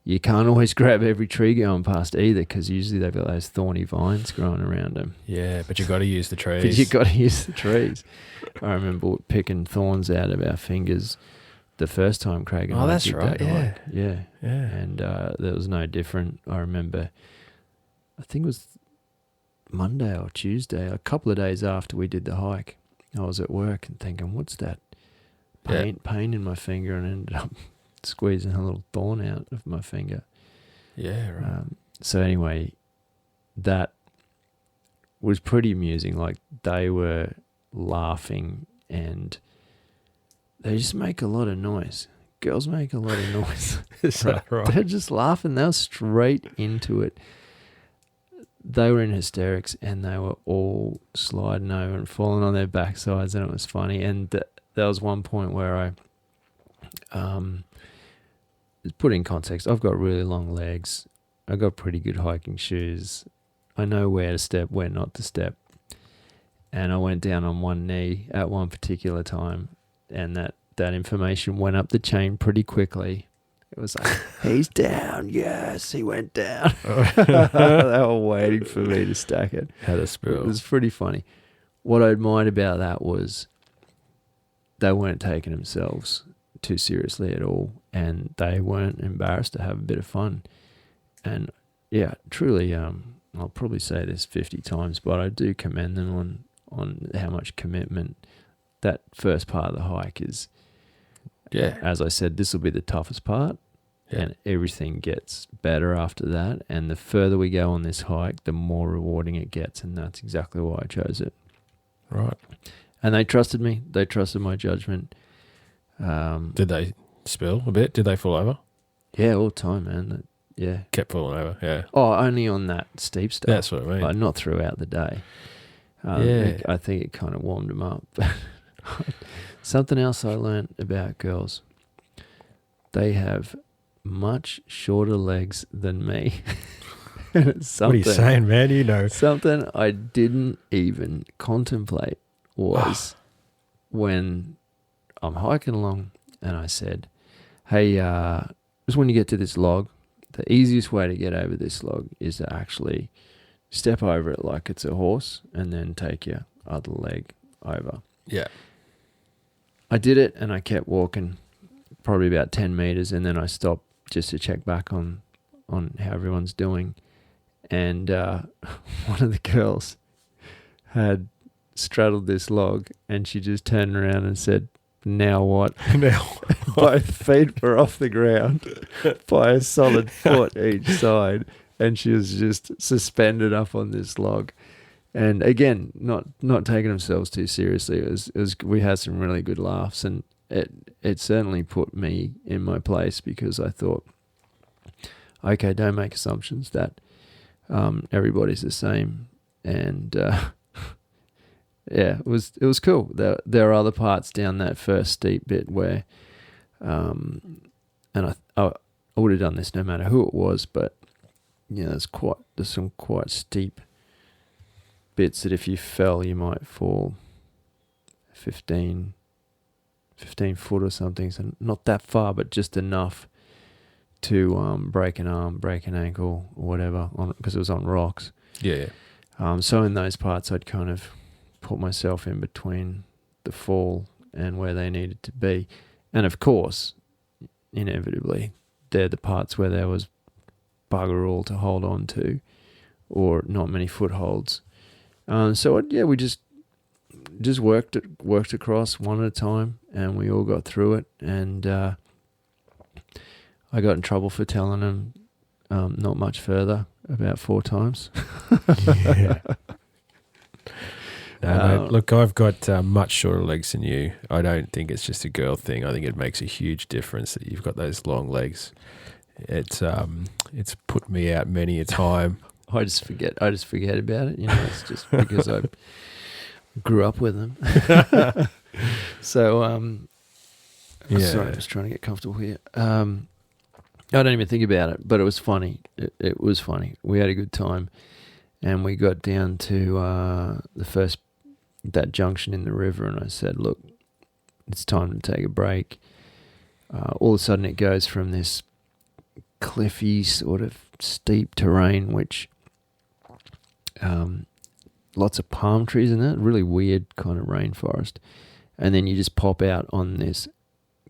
you can't always grab every tree going past either, because usually they've got those thorny vines growing around them. Yeah, but you got to use the trees. But you got to use the trees. I remember picking thorns out of our fingers the first time Craig and I that's did right. that hike. Yeah. And there was no different. I remember, I think it was Monday or Tuesday, a couple of days after we did the hike, I was at work and thinking, what's that pain in my finger, and ended up squeezing a little thorn out of my finger. Yeah, right. So anyway, that was pretty amusing. Like, they were laughing, and they just make a lot of noise. Girls make a lot of noise. So right. They're just laughing. They were straight into it. They were in hysterics, and they were all sliding over and falling on their backsides, and it was funny. And there was one point where I put in context, I've got really long legs. I've got pretty good hiking shoes. I know where to step, where not to step. And I went down on one knee at one particular time, and that information went up the chain pretty quickly. It was like, he's down. Yes, he went down. They were waiting for me to stack it. Had a spill. It was pretty funny. What I admired about that was they weren't taking themselves too seriously at all, and they weren't embarrassed to have a bit of fun. And yeah, truly, I'll probably say this 50 times, but I do commend them on how much commitment that first part of the hike is. Yeah. As I said, this will be the toughest part, and everything gets better after that. And the further we go on this hike, the more rewarding it gets, and that's exactly why I chose it. Right. And they trusted me. They trusted my judgment. Did they spill a bit? Did they fall over? Yeah, all the time, man. Yeah. Kept falling over, yeah. Oh, only on that steep stuff. That's what I mean. Like, not throughout the day. I think it kind of warmed them up. Something else I learned about girls, they have much shorter legs than me. What are you saying, man? You know. Something I didn't even contemplate was when I'm hiking along and I said, hey, just when you get to this log, the easiest way to get over this log is to actually step over it like it's a horse and then take your other leg over. Yeah. I did it, and I kept walking probably about 10 meters, and then I stopped just to check back on how everyone's doing. And one of the girls had straddled this log, and she just turned around and said, "Now what?" Now, Both feet were off the ground by a solid foot each side, and she was just suspended up on this log. And again, not taking themselves too seriously. It was we had some really good laughs, and it certainly put me in my place, because I thought, okay, don't make assumptions that everybody's the same. And yeah, it was cool. There are other parts down that first steep bit where, and I would have done this no matter who it was, but there's some quite steep bits that if you fell, you might fall 15 foot or something. So not that far, but just enough to break an arm, break an ankle, or whatever, because it was on rocks. Yeah. So in those parts, I'd kind of put myself in between the fall and where they needed to be. And of course, inevitably, they're the parts where there was bugger all to hold on to, or not many footholds. We just worked across one at a time, and we all got through it. And I got in trouble for telling them not much further about 4 times. Yeah. No, mate, look, I've got much shorter legs than you. I don't think it's just a girl thing. I think it makes a huge difference that you've got those long legs. It's put me out many a time. I just forget about it. It's just because I grew up with them. So, sorry, I'm just trying to get comfortable here. I don't even think about it, but it was funny. It was funny. We had a good time, and we got down to that junction in the river, and I said, "Look, it's time to take a break." All of a sudden, it goes from this cliffy sort of steep terrain, which lots of palm trees in it, really weird kind of rainforest, and then you just pop out on this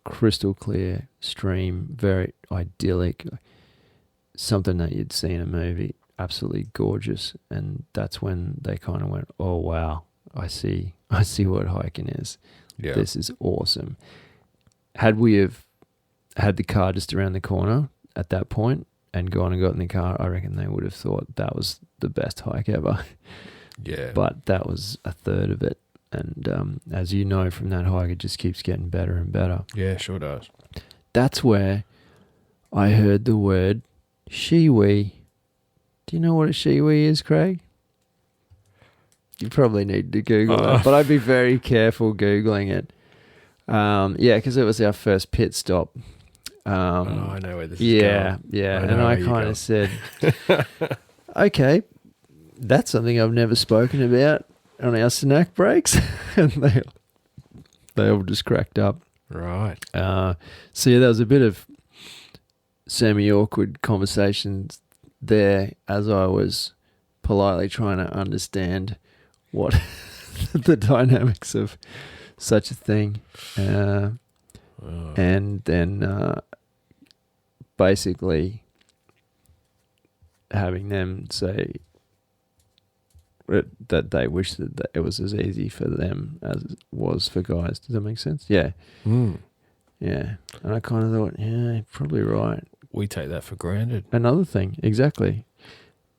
crystal clear stream, very idyllic, something that you'd see in a movie, absolutely gorgeous. And that's when they kind of went, "Oh wow, I see what hiking is. Yeah. This is awesome." Had we have had the car just around the corner at that point and gone and got in the car, I reckon they would have thought that was the best hike ever. Yeah. But that was a third of it. And as you know from that hike, it just keeps getting better and better. Yeah, sure does. That's where I heard the word shiwi. Do you know what a shiwi is, Craig? You probably need to Google it, but I'd be very careful Googling it. Because it was our first pit stop. I know where this is going. Yeah. And I kind of said, okay, that's something I've never spoken about on our snack breaks. And they all just cracked up. Right. There was a bit of semi-awkward conversations there as I was politely trying to understand what the dynamics of such a thing. And then basically having them say that they wish that it was as easy for them as it was for guys. Does that make sense? Yeah. Yeah. And I kind of thought, yeah, you're probably right. We take that for granted. Another thing, exactly.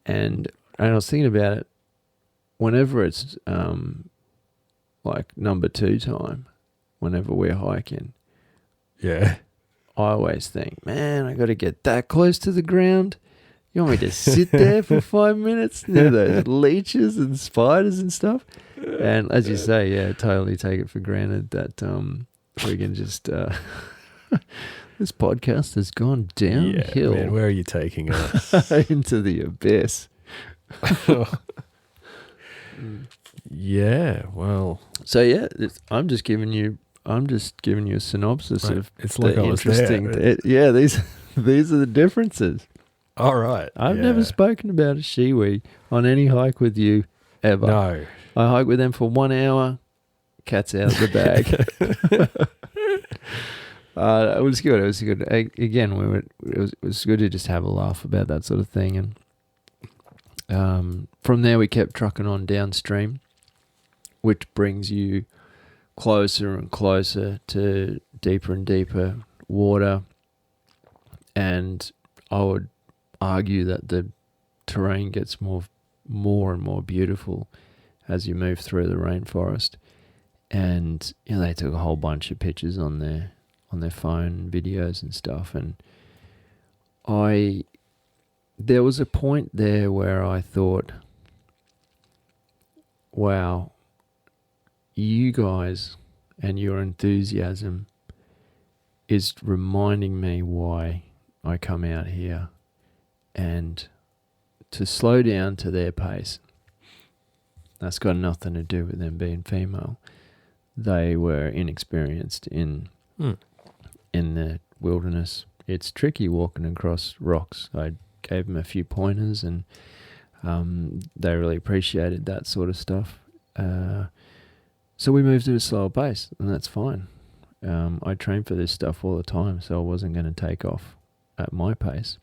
And I was thinking about it, whenever it's like number 2 time, whenever we're hiking, yeah, I always think, man, I got to get that close to the ground. You want me to sit there for 5 minutes near those leeches and spiders and stuff? And as you say, yeah, totally take it for granted that we can just... this podcast has gone downhill. Yeah, man, where are you taking us? Into the abyss. Yeah, well... So, yeah, I'm just giving you a synopsis of it's like I was there. These are the differences. All right. I've never spoken about a shiwi on any hike with you ever. No. I hiked with them for 1 hour, Cat's out of the bag. It was good. It was good. Again, it was good to just have a laugh about that sort of thing. And from there, we kept trucking on downstream, which brings you closer and closer to deeper and deeper water. And I would argue that the terrain gets more and more beautiful as you move through the rainforest. And they took a whole bunch of pictures on their phone, videos and stuff. And there was a point there where I thought, wow, you guys and your enthusiasm is reminding me why I come out here, and to slow down to their pace. That's got nothing to do with them being female. They were inexperienced in the wilderness. It's tricky walking across rocks. I gave them a few pointers, and they really appreciated that sort of stuff. So we moved at a slower pace, and that's fine. I train for this stuff all the time, so I wasn't going to take off at my pace.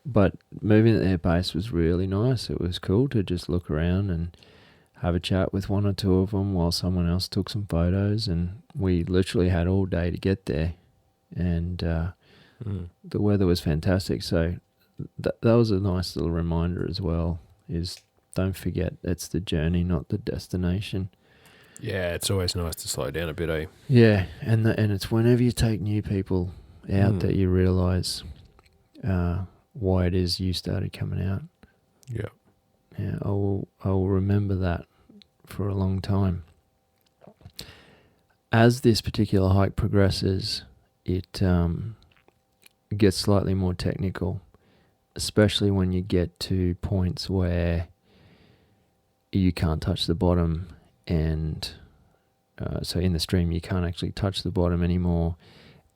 But moving at their pace was really nice. It was cool to just look around and have a chat with one or two of them while someone else took some photos. And we literally had all day to get there. And the weather was fantastic. So that was a nice little reminder as well, is don't forget it's the journey, not the destination. Yeah, it's always nice to slow down a bit, eh? Yeah, and it's whenever you take new people out that you realise why it is you started coming out. Yeah. Yeah, I will remember that for a long time. As this particular hike progresses, it gets slightly more technical, especially when you get to points where you can't touch the bottom, and so in the stream you can't actually touch the bottom anymore,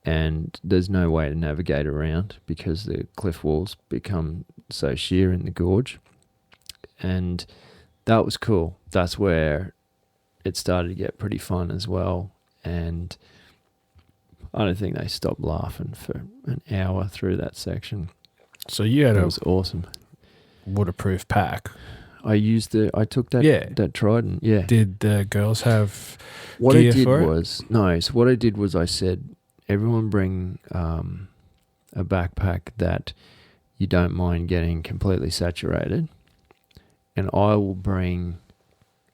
and there's no way to navigate around because the cliff walls become so sheer in the gorge. And that was cool. That's where it started to get pretty fun as well. And I don't think they stopped laughing for an hour through that section. So you had It was awesome. Waterproof pack. I took that that Trident. Yeah. Did the girls have what gear I did for was it? No. So what I did was I said, everyone bring a backpack that you don't mind getting completely saturated, and I will bring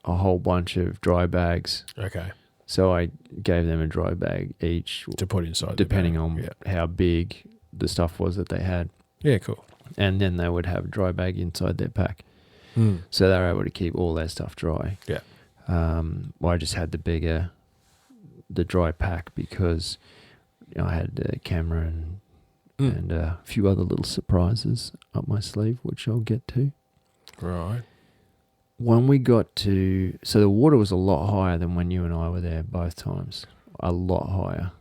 a whole bunch of dry bags. Okay. So I gave them a dry bag each To put inside, depending on how big the stuff was that they had. Yeah, cool. And then they would have a dry bag inside their pack. So they were able to keep all their stuff dry. Yeah. I just had the dry pack because I had a camera and a few other little surprises up my sleeve, which I'll get to. Right. When we got to... So the water was a lot higher than when you and I were there both times. A lot higher.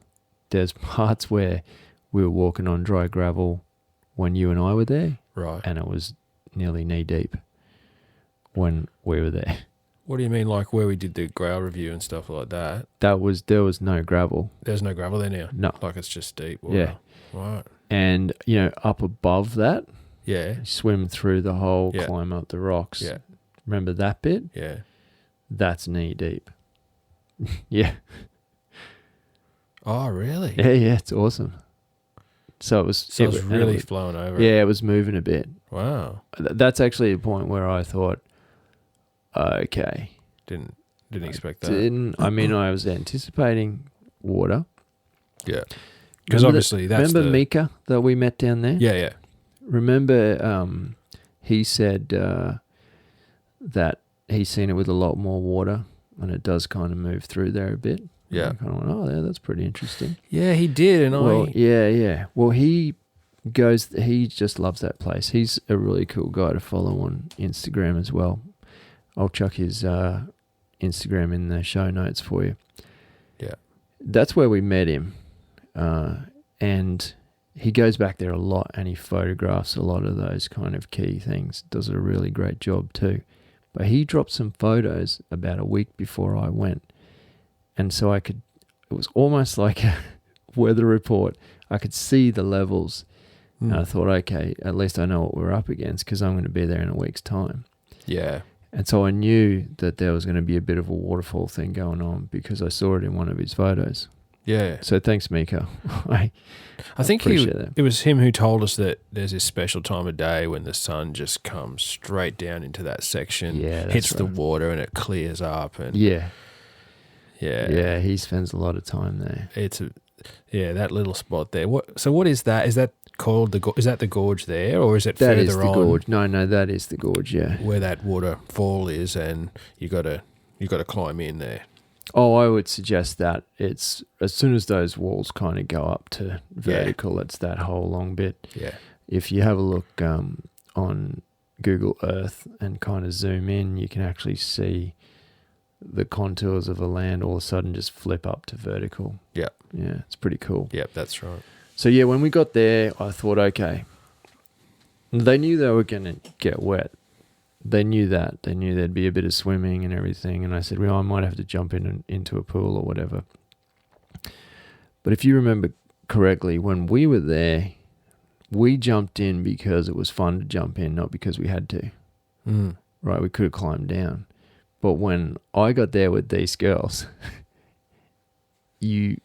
There's parts where we were walking on dry gravel when you and I were there. Right. And it was nearly knee deep when we were there. What do you mean, like where we did the grail review and stuff like that? There was no gravel. There's no gravel there now? No. Like it's just deep water? Yeah. Right. And, up above that, Yeah. you swim through the hole, Yeah. climb up the rocks. Yeah. Remember that bit? Yeah. That's knee deep. Yeah. Oh, really? Yeah, it's awesome. So it was really flowing over. Yeah, it was moving a bit. Wow. That's actually a point where I thought, okay. Didn't expect that. I was anticipating water. Yeah. Because obviously that's remember Mika that we met down there? Yeah, yeah. Remember he said that he's seen it with a lot more water and it does kind of move through there a bit. Yeah. I kind of went, yeah, that's pretty interesting. Yeah, he did. Yeah. Well, he just loves that place. He's a really cool guy to follow on Instagram as well. I'll chuck his Instagram in the show notes for you. Yeah. That's where we met him. And he goes back there a lot and he photographs a lot of those kind of key things. Does a really great job too. But he dropped some photos about a week before I went. And so it was almost like a weather report. I could see the levels. And I thought, okay, at least I know what we're up against because I'm going to be there in a week's time. Yeah. And so I knew that there was going to be a bit of a waterfall thing going on because I saw it in one of his photos. Yeah. So thanks, Mika. I think appreciate that. it was him who told us that there's this special time of day when the sun just comes straight down into that section, hits the water, and it clears up. And Yeah. Yeah. He spends a lot of time there. That little spot there. What is that? Is that called is that the gorge there, or is it That further is the on? gorge. No, that is the gorge. Yeah, where that waterfall is, and you got to climb in there. Oh, I would suggest that it's as soon as those walls kind of go up to vertical, it's that whole long bit. Yeah. If you have a look on Google Earth and kind of zoom in, you can actually see the contours of the land all of a sudden just flip up to vertical. Yeah. Yeah, it's pretty cool. Yep, that's right. So yeah, when we got there, I thought, okay, they knew they were going to get wet. They knew that. They knew there'd be a bit of swimming and everything. And I said, well, I might have to jump into a pool or whatever. But if you remember correctly, when we were there, we jumped in because it was fun to jump in, not because we had to. Mm. Right? We could have climbed down. But when I got there with these girls, you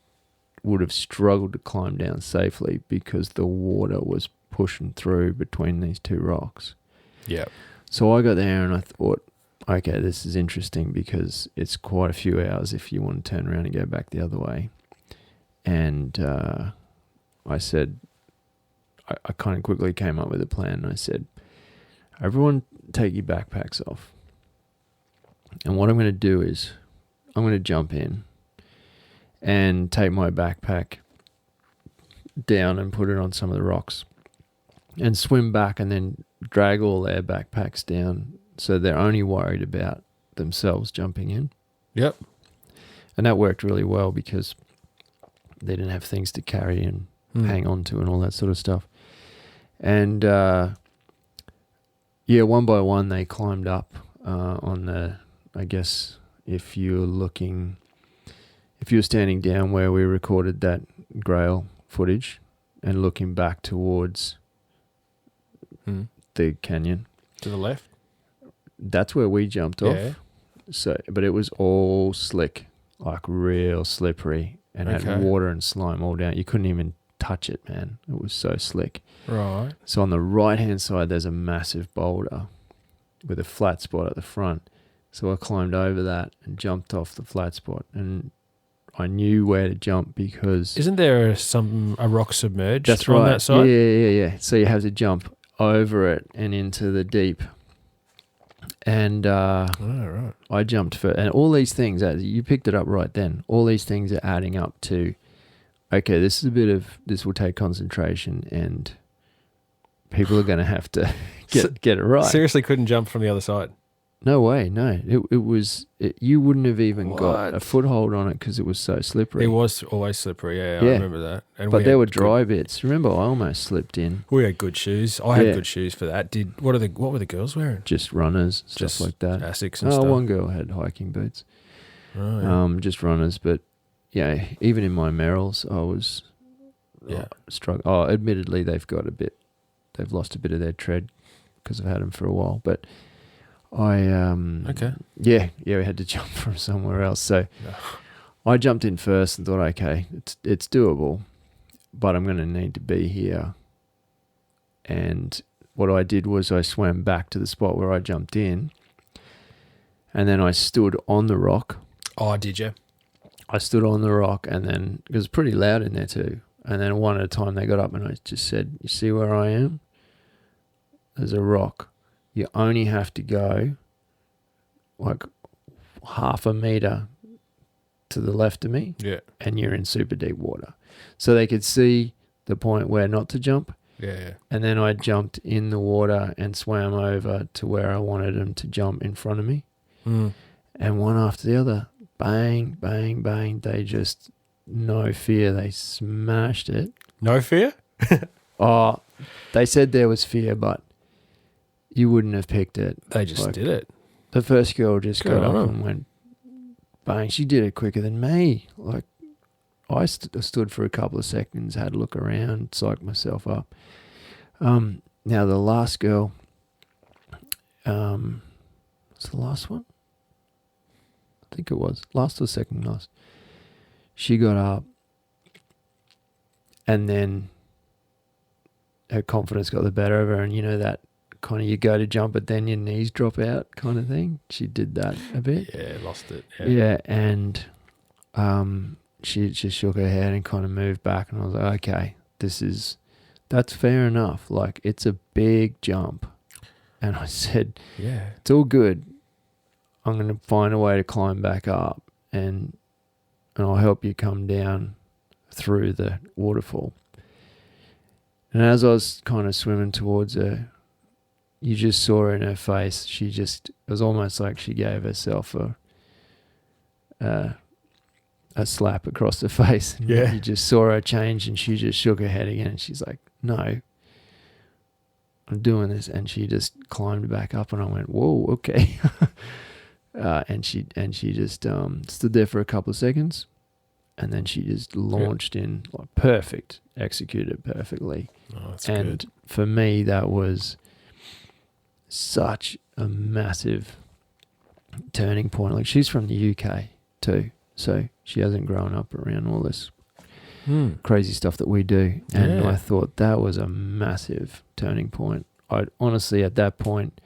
would have struggled to climb down safely because the water was pushing through between these two rocks. Yeah. So I got there and I thought, okay, this is interesting because it's quite a few hours if you want to turn around and go back the other way. And I said, I kind of quickly came up with a plan. I said, everyone take your backpacks off. And what I'm going to do is I'm going to jump in and take my backpack down and put it on some of the rocks and swim back and then drag all their backpacks down so they're only worried about themselves jumping in. Yep. And that worked really well because they didn't have things to carry and hang on to and all that sort of stuff. And one by one they climbed up on the, I guess if you're standing down where we recorded that Grail footage and looking back towards the canyon. To the left? That's where we jumped off. So, but it was all slick, like real slippery, and had water and slime all down. You couldn't even touch it, man. It was so slick. Right. So on the right-hand side, there's a massive boulder with a flat spot at the front. So I climbed over that and jumped off the flat spot, and I knew where to jump because... Isn't there a rock submerged that's on right. that side? Yeah. So you have to jump over it and into the deep. And right. I jumped for... And all these things, you picked it up right then, all these things are adding up to, okay, this will take concentration and people are going to have to get it right. Seriously couldn't jump from the other side? No way, no. You wouldn't have even got a foothold on it because it was so slippery. It was always slippery, yeah. I remember that. And but there were dry bits. Remember, I almost slipped in. We had good shoes. I had good shoes for that. What were the girls wearing? Just runners, stuff like that. Asics and stuff. One girl had hiking boots. Oh, yeah. Just runners, but yeah, even in my Merrills, I was struggling. Oh, admittedly, they've lost a bit of their tread because I've had them for a while, but we had to jump from somewhere else. So I jumped in first and thought, okay, it's doable, but I'm going to need to be here. And what I did was I swam back to the spot where I jumped in, and then I stood on the rock. Oh, did you? I stood on the rock, and then it was pretty loud in there too. And then one at a time they got up, and I just said, "You see where I am? There's a rock. You only have to go like half a meter to the left of me, and you're in super deep water." So they could see the point where not to jump. Yeah. And then I jumped in the water and swam over to where I wanted them to jump in front of me. Mm. And one after the other, bang, bang, bang. They just, no fear. They smashed it. No fear? Oh, they said there was fear, but you wouldn't have picked it. They just did it. The first girl just got up and went bang, she did it quicker than me. Like, I stood for a couple of seconds, had a look around, psyched myself up. Now the last girl, was the last one? I think it was. Last or second last. She got up and then her confidence got the better of her, and you know that kind of you go to jump but then your knees drop out kind of thing. She did that a bit. Yeah, lost it. Yeah, and she just shook her head and kind of moved back, and I was like, okay, that's fair enough. Like, it's a big jump. And I said, yeah, it's all good. I'm going to find a way to climb back up, and I'll help you come down through the waterfall. And as I was kind of swimming towards her, you just saw in her face, it was almost like she gave herself a slap across the face. And Yeah. you just saw her change, and she just shook her head again. And she's like, no, I'm doing this. And she just climbed back up, and I went, whoa, okay. And she just stood there for a couple of seconds, and then she just launched in, like, perfect, executed perfectly. Oh, that's and good. For me, that was such a massive turning point. Like, she's from the UK too, so she hasn't grown up around all this crazy stuff that we do. And Yeah. I thought that was a massive turning point. I honestly, at that point,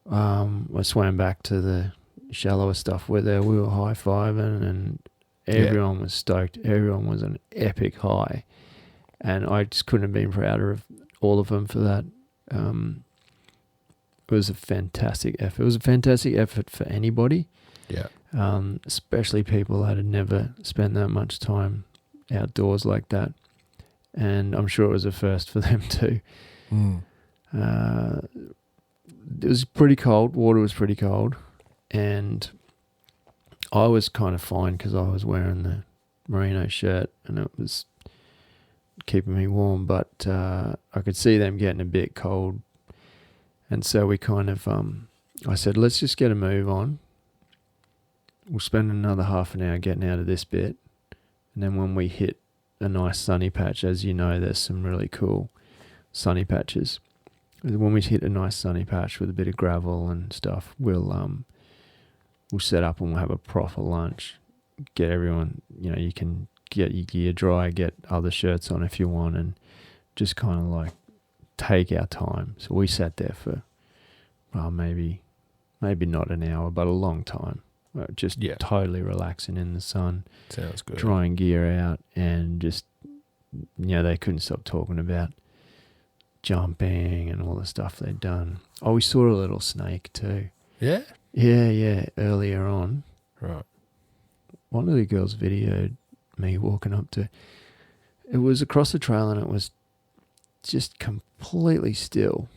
I swam back to the shallower stuff with her. We were high-fiving, and everyone was stoked. Everyone was an epic high, and I just couldn't have been prouder of all of them for that. It was a fantastic effort. It was a fantastic effort for anybody. Yeah. Especially people that had never spent that much time outdoors like that. And I'm sure it was a first for them too. It was pretty cold. Water was pretty cold. And I was kind of fine because I was wearing the merino shirt and it was keeping me warm. But I could see them getting a bit cold. And so we kind of, I said, let's just get a move on. We'll spend another half an hour getting out of this bit. And then when we hit a nice sunny patch, as you know, there's some really cool sunny patches. When we hit a nice sunny patch with a bit of gravel and stuff, we'll set up and we'll have a proper lunch. Get everyone, you can get your gear dry, get other shirts on if you want, and just kind of like take our time. So we sat there for, maybe not an hour, but a long time. Just totally relaxing in the sun. Sounds good. Drying gear out, and just, they couldn't stop talking about jumping and all the stuff they'd done. Oh, we saw a little snake too. Yeah? Yeah, earlier on. Right. One of the girls videoed me walking up to, it was across the trail and it was just completely still.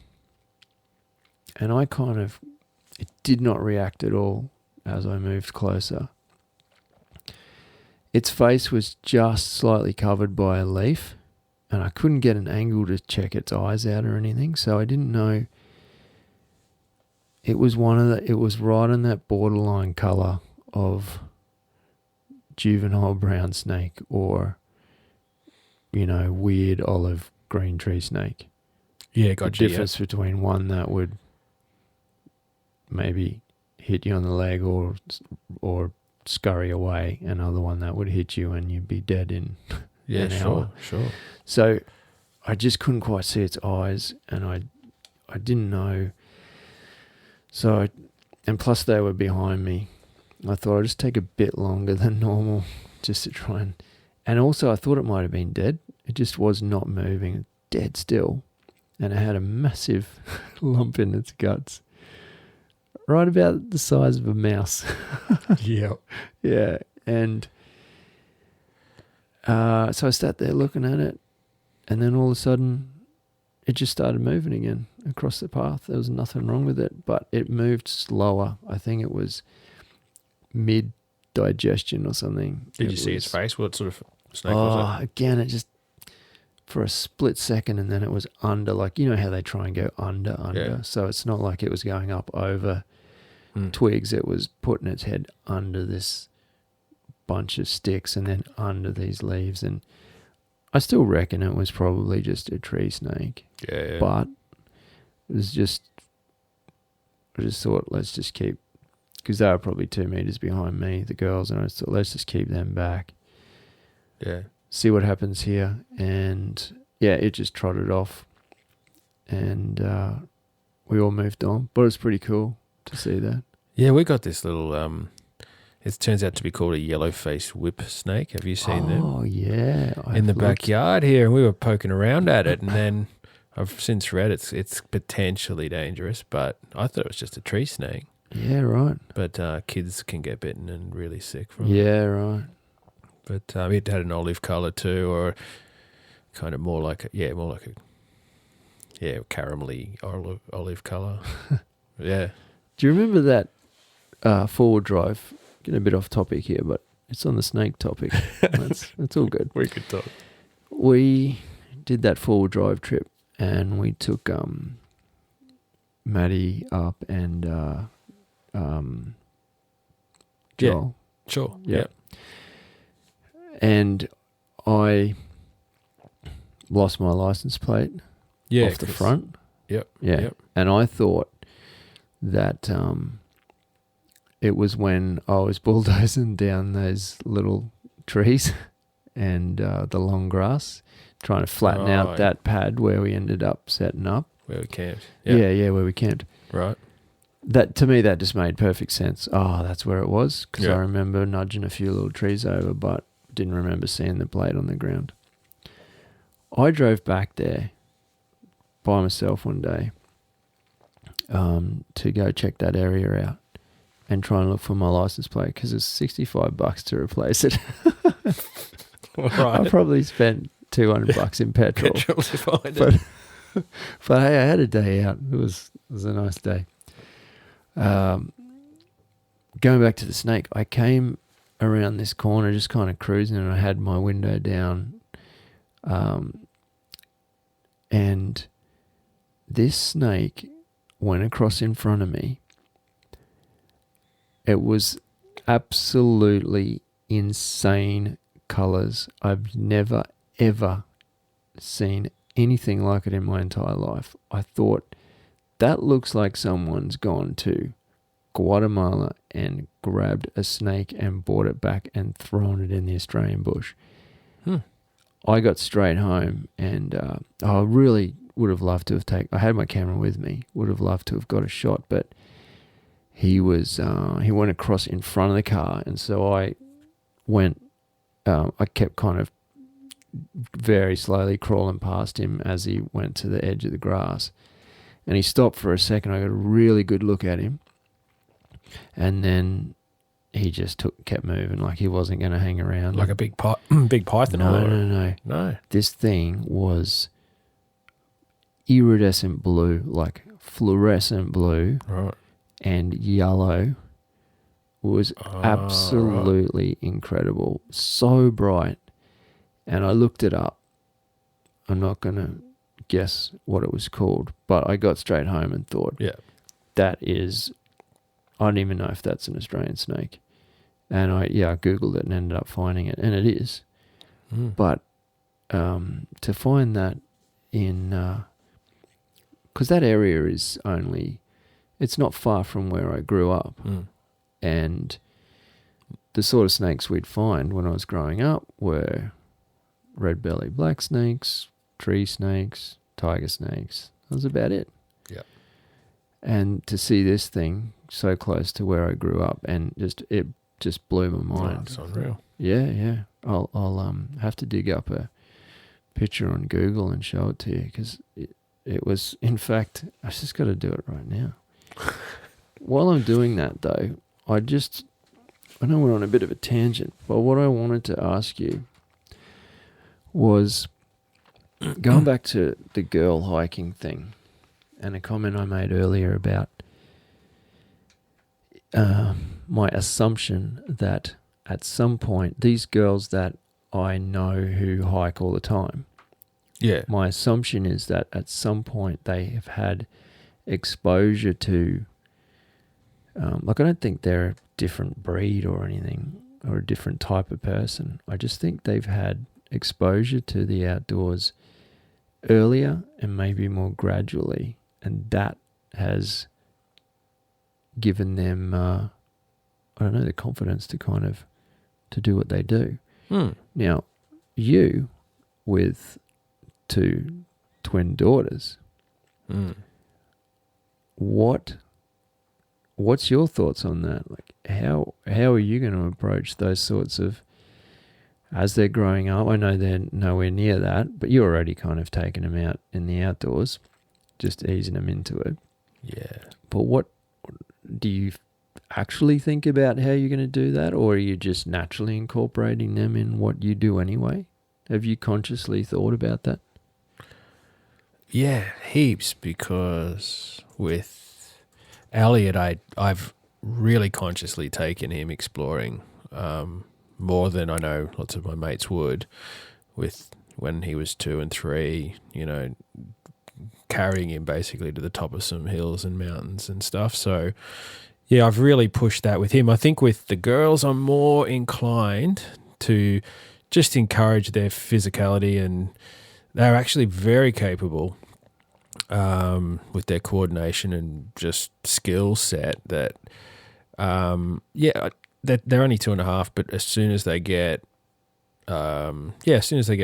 And it did not react at all as I moved closer. Its face was just slightly covered by a leaf, and I couldn't get an angle to check its eyes out or anything, so I didn't know. It was right in that borderline colour of juvenile brown snake or, weird olive green tree snake. Yeah, gotcha. The difference between one that would maybe hit you on the leg or scurry away, another one that would hit you and you'd be dead in an hour. Sure. So I just couldn't quite see its eyes, and I didn't know. So and plus they were behind me. I thought I'd just take a bit longer than normal just to try and also I thought it might have been dead. It just was not moving, dead still, and it had a massive lump in its guts. Right about the size of a mouse. Yeah. Yeah. And so I sat there looking at it, and then all of a sudden it just started moving again across the path. There was nothing wrong with it, but it moved slower. I think it was mid-digestion or something. Did you see its face? What sort of snake was it? Again, it just, for a split second, and then it was under, like, how they try and go under. Yeah. So it's not like it was going up over twigs. It was putting its head under this bunch of sticks and then under these leaves. And I still reckon it was probably just a tree snake. Yeah. But it was just, I just thought, let's just keep, because they were probably 2 meters behind me, the girls, and I just thought, let's just keep them back. Yeah. See what happens here. And yeah, it just trotted off. And we all moved on. But it was pretty cool to see that. Yeah, we got this little, it turns out to be called a yellow-faced whip snake. Have you seen them? Oh, yeah. In the backyard here, and we were poking around at it, and then I've since read it's potentially dangerous, but I thought it was just a tree snake. Yeah, right. But kids can get bitten and really sick from it. Yeah, right. But it had an olive colour too, or kind of more like a caramelly olive colour. Yeah. Do you remember that forward drive? Getting a bit off topic here, but it's on the snake topic. That's all good. We could talk. We did that forward drive trip, and we took Maddie up and Joel. Yeah, sure. Yeah. And I lost my license plate off the front. Yep. Yeah. Yep. And I thought that it was when I was bulldozing down those little trees and the long grass, trying to flatten out that pad where we ended up setting up. Where we camped. Yep. Yeah, where we camped. Right. That, to me, that just made perfect sense. Oh, that's where it was, because I remember nudging a few little trees over, but didn't remember seeing the blade on the ground. I drove back there by myself one day to go check that area out and try and look for my license plate, because it's $65 to replace it. Right. I probably spent $200 in petrol. Petrol to find it. But hey, I had a day out. It was a nice day. Going back to the snake, I came around this corner just kind of cruising, and I had my window down, and this snake went across in front of me. It was absolutely insane colours. I've never ever seen anything like it in my entire life. I thought, that looks like someone's gone to Guatemala and grabbed a snake and brought it back and thrown it in the Australian bush. I got straight home, and I really would have loved to have I had my camera with me, would have loved to have got a shot, but he went across in front of the car, and so I kept kind of very slowly crawling past him as he went to the edge of the grass. And he stopped for a second. I got a really good look at him. And then he just kept moving, like he wasn't going to hang around. Like a big python? No. This thing was iridescent blue, like fluorescent blue. Right. And yellow. Was absolutely incredible. So bright. And I looked it up. I'm not going to guess what it was called, but I got straight home and thought, that is, I don't even know if that's an Australian snake. And I Googled it and ended up finding it, and it is. But to find that in, because that area is it's not far from where I grew up. And the sort of snakes we'd find when I was growing up were red-bellied black snakes, tree snakes, tiger snakes. That was about it. Yeah. And to see this thing so close to where I grew up, and it just blew my mind. That's unreal. Yeah. I'll have to dig up a picture on Google and show it to you, because it was, in fact, I just got to do it right now. While I'm doing that, though, I know we're on a bit of a tangent, but what I wanted to ask you was, going back to the girl hiking thing and a comment I made earlier about my assumption that at some point, these girls that I know who hike all the time, my assumption is that at some point they have had exposure to, I don't think they're a different breed or anything. or a different type of person. I just think they've had exposure to the outdoors earlier and maybe more gradually, and that has given them, I don't know, the confidence to kind of to do what they do. Now, you with 2 twin daughters, what's your thoughts on that? Like, how are you going to approach those sorts of, as they're growing up? I know they're nowhere near that, but you're already kind of taking them out in the outdoors, just easing them into it. Yeah. But what do you actually think about how you're going to do that, or are you just naturally incorporating them in what you do anyway? Have you consciously thought about that? Yeah, heaps, because with Elliot, I've really consciously taken him exploring more than I know lots of my mates would, with when he was 2 and 3, carrying him basically to the top of some hills and mountains and stuff. So yeah, I've really pushed that with him. I think with the girls, I'm more inclined to just encourage their physicality, and they're actually very capable with their coordination and just skill set that, that they're only 2.5, but as soon as they get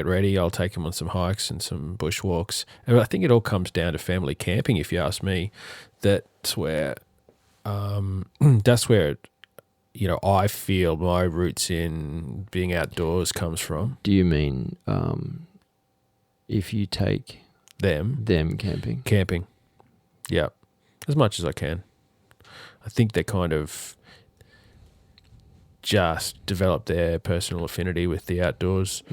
ready, I'll take them on some hikes and some bushwalks. And I think it all comes down to family camping, if you ask me. That's where I feel my roots in being outdoors comes from. Do you mean if you take them camping? Camping, yeah, as much as I can. I think they kind of just develop their personal affinity with the outdoors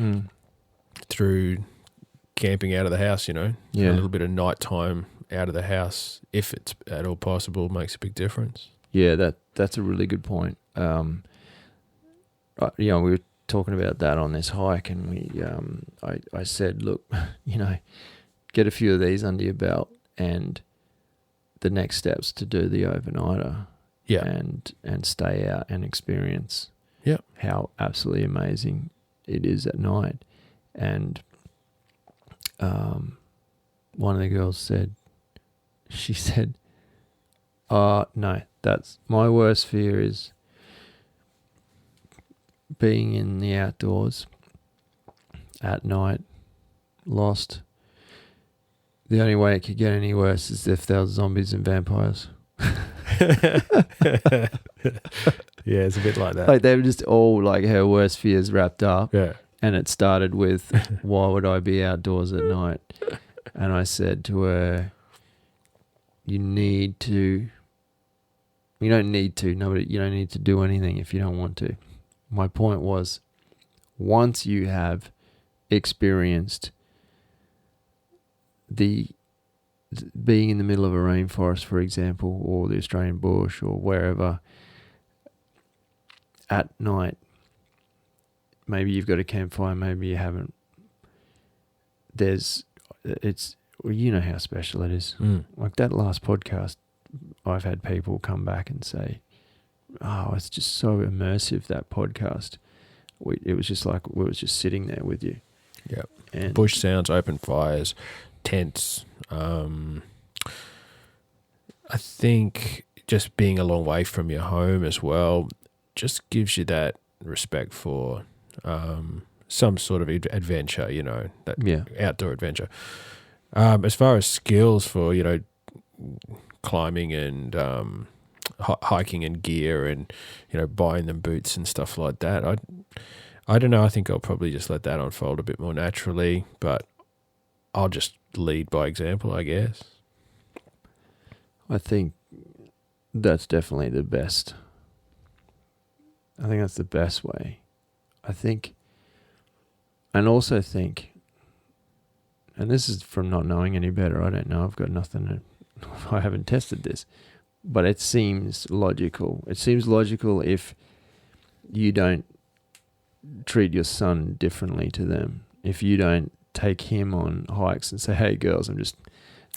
through camping out of the house, Yeah. A little bit of nighttime out of the house, if it's at all possible, makes a big difference. Yeah, that's a really good point. We were talking about that on this hike, and I said, look, get a few of these under your belt, and the next step's to do the overnighter. Yeah. And stay out and experience how absolutely amazing it is at night. And one of the girls said, no, that's my worst fear, is being in the outdoors at night, lost. The only way it could get any worse is if there was zombies and vampires. Yeah, it's a bit like that. Like, they were just all like her worst fears wrapped up. Yeah. And it started with, why would I be outdoors at night? And I said to her, you don't need to do anything if you don't want to. My point was, once you have experienced being in the middle of a rainforest, for example, or the Australian bush or wherever at night, maybe you've got a campfire, maybe you haven't. You know how special it is. Like that last podcast, I've had people come back and say, oh, it's just so immersive, that podcast. It was just like we was just sitting there with you. Yeah. And bush sounds, open fires, tents. I think just being a long way from your home as well just gives you that respect for some sort of adventure, outdoor adventure. As far as skills for, climbing and hiking and gear and, buying them boots and stuff like that, I don't know. I think I'll probably just let that unfold a bit more naturally, but I'll just lead by example, I guess. I think that's definitely the best. I think that's the best way. And this is from not knowing any better. I don't know. I've got nothing I haven't tested this, but it seems logical. It seems logical if you don't treat your son differently to them. If you don't take him on hikes and say, hey girls, I'm just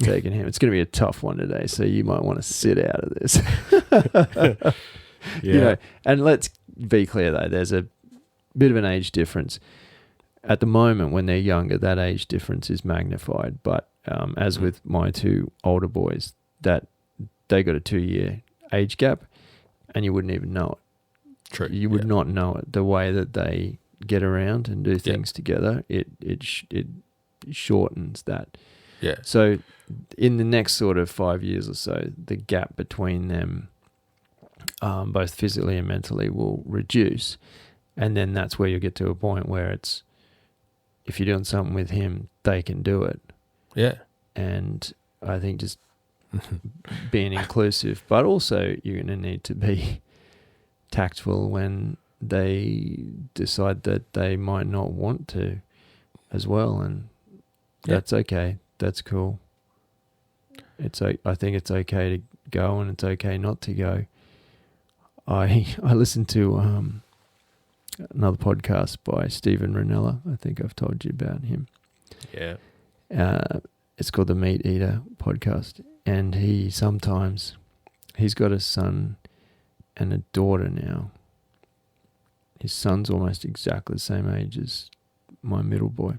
taking him. It's going to be a tough one today, so you might want to sit out of this. Yeah. And let's be clear though, there's a bit of an age difference. At the moment, when they're younger, that age difference is magnified. But as with my two older boys, that they got a 2-year age gap, and you wouldn't even know it. True. You would not know it. The way that they get around and do things together, it shortens that. Yeah. So in the next sort of 5 years or so, the gap between them, both physically and mentally, will reduce. And then that's where you get to a point where it's, if you're doing something with him, they can do it. Yeah. And I think just being inclusive, but also you're going to need to be tactful when they decide that they might not want to as well. And that's okay. That's cool. I think it's okay to go and it's okay not to go. I listened to another podcast by Stephen Ranella. I think I've told you about him. Yeah. It's called the Meat Eater podcast. And he's got a son and a daughter now. His son's almost exactly the same age as my middle boy.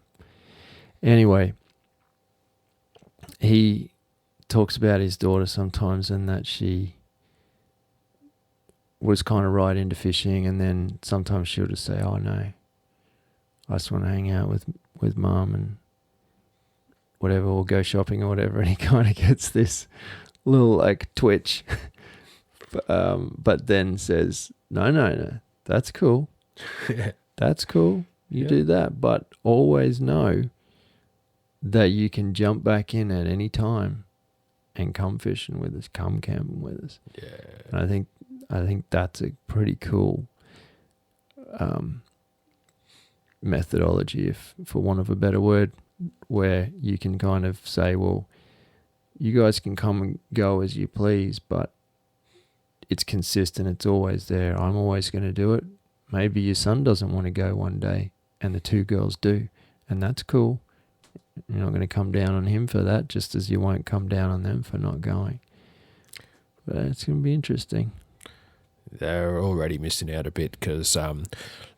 Anyway, he talks about his daughter sometimes and that she was kind of right into fishing, and then sometimes she'll just say, "Oh no, I just want to hang out with mum and whatever, or go shopping or whatever," and he kind of gets this little like twitch, but then says, no, that's cool. That's cool. You do that, but always know that you can jump back in at any time and come fishing with us, come camping with us. Yeah. And I think that's a pretty cool methodology, if for want of a better word, where you can kind of say, well, you guys can come and go as you please, but it's consistent. It's always there. I'm always going to do it. Maybe your son doesn't want to go one day and the two girls do, and that's cool. You're not going to come down on him for that, just as you won't come down on them for not going. But it's going to be interesting. They're already missing out a bit because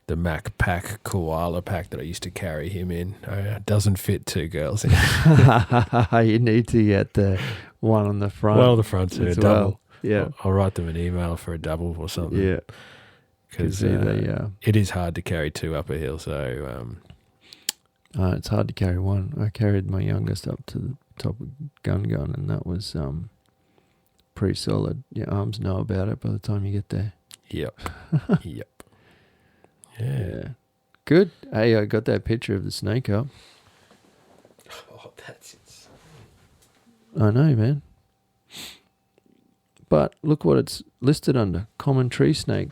the Mac Pack koala pack that I used to carry him in doesn't fit two girls in. You need to get the one on the front. One on the front too, a double. Well. Yeah. I'll write them an email for a double or something. Yeah. Because it is hard to carry two up a hill, so... it's hard to carry one. I carried my youngest up to the top of Gun, and that was pretty solid. Your arms know about it by the time you get there. Yep. Yep. Yeah. Good. Hey, I got that picture of the snake up. Oh, that's insane. I know, man. But look what it's listed under. Common tree snake.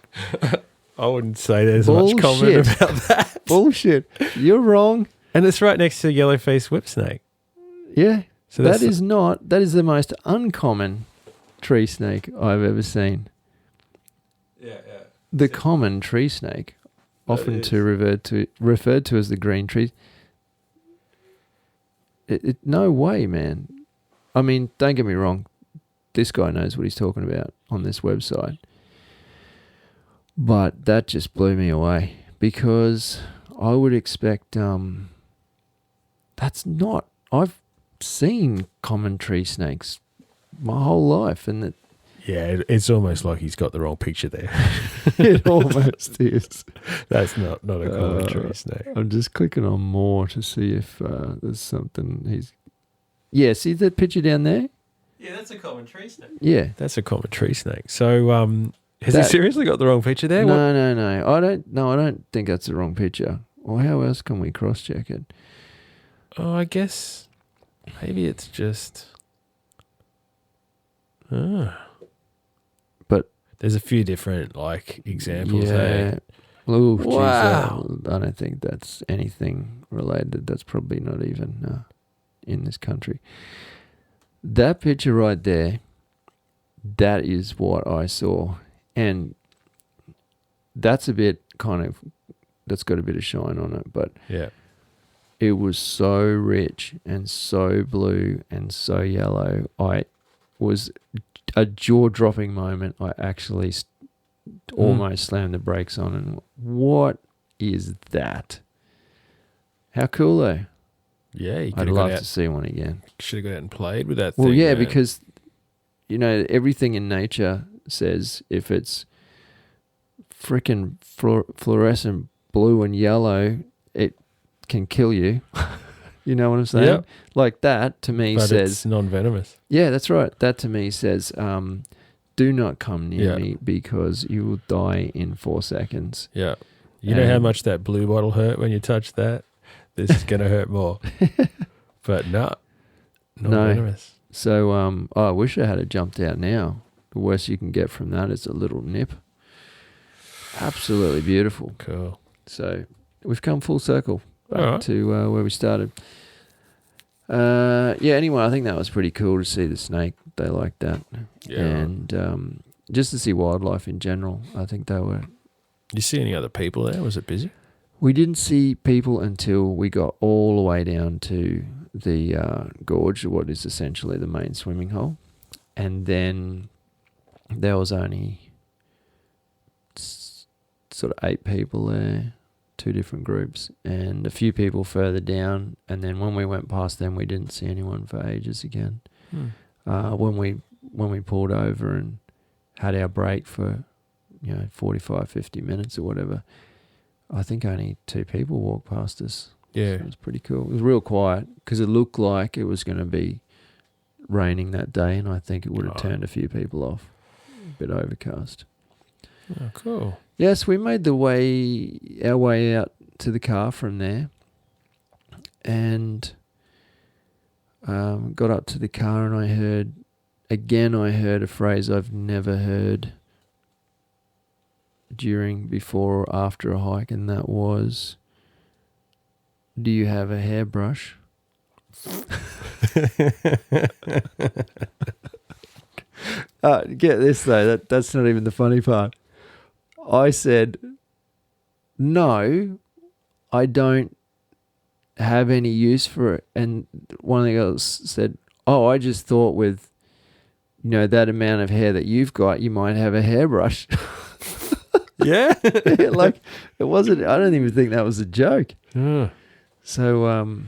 I wouldn't say there's Bullshit. much comment about that. Bullshit. You're wrong. And it's right next to yellow-faced whip snake. Yeah. So that is the most uncommon tree snake I've ever seen. Yeah. The common tree snake, often referred to as the green tree. No way, man. I mean, don't get me wrong. This guy knows what he's talking about on this website. But that just blew me away, because I would expect that's not... I've seen common tree snakes my whole life, and it's almost like he's got the wrong picture there. it almost is. That's not a common tree snake. I'm just clicking on more to see if there's something he's... Yeah, see that picture down there? Yeah, that's a common tree snake. Yeah. That's a common tree snake. So, has he seriously got the wrong picture there? No. I don't think that's the wrong picture. Or how else can we cross-check it? Oh, I guess maybe it's just... But there's a few different examples. Yeah. Oh, wow. Geez, I don't think that's anything related. That's probably not even in this country. That picture right there, that is what I saw. And that's a bit that's got a bit of shine on it. But yeah, it was so rich and so blue and so yellow. I was a jaw-dropping moment. I actually almost slammed the brakes on. And what is that? How cool though! Yeah, you could I'd have got love out. to see one again. Should have got out and played with that Well, thing. yeah, man. because everything in nature says if it's freaking fluorescent blue and yellow, it can kill you. You know what I'm saying? Yep. Like that to me but says, it's non-venomous. yeah, that's right. That to me says, do not come near Yeah. me because you will die in 4 seconds. Yeah. You know how And- much that blue bottle hurt when you touch that? This is going to hurt more. But no, non-venomous. So I wish I had jumped out now. The worst you can get from that is a little nip. Absolutely beautiful. Cool. So we've come full circle back All right. to where we started. Anyway, I think that was pretty cool to see the snake. They liked that. Yeah. And just to see wildlife in general, I think they were... You see any other people there? Was it busy? We didn't see people until we got all the way down to the gorge, what is essentially the main swimming hole. And then there was only sort of 8 people there, 2 different groups, and a few people further down. And then when we went past them, we didn't see anyone for ages again. When we pulled over and had our break for 45, 50 minutes or whatever, I think only 2 people walked past us. Yeah. So it was pretty cool. It was real quiet because it looked like it was going to be raining that day, and I think it would have turned a few people off. A bit overcast. Oh, cool. Yes, we made our way out to the car from there, and got up to the car, and I heard a phrase I've never heard before or after a hike, and that was, "Do you have a hairbrush?" Get this though, that's not even the funny part. I said, "No, I don't have any use for it." And one of the girls said, "Oh, I just thought with that amount of hair that you've got, you might have a hairbrush." Yeah. Like, it wasn't, I don't even think that was a joke. Oh. So,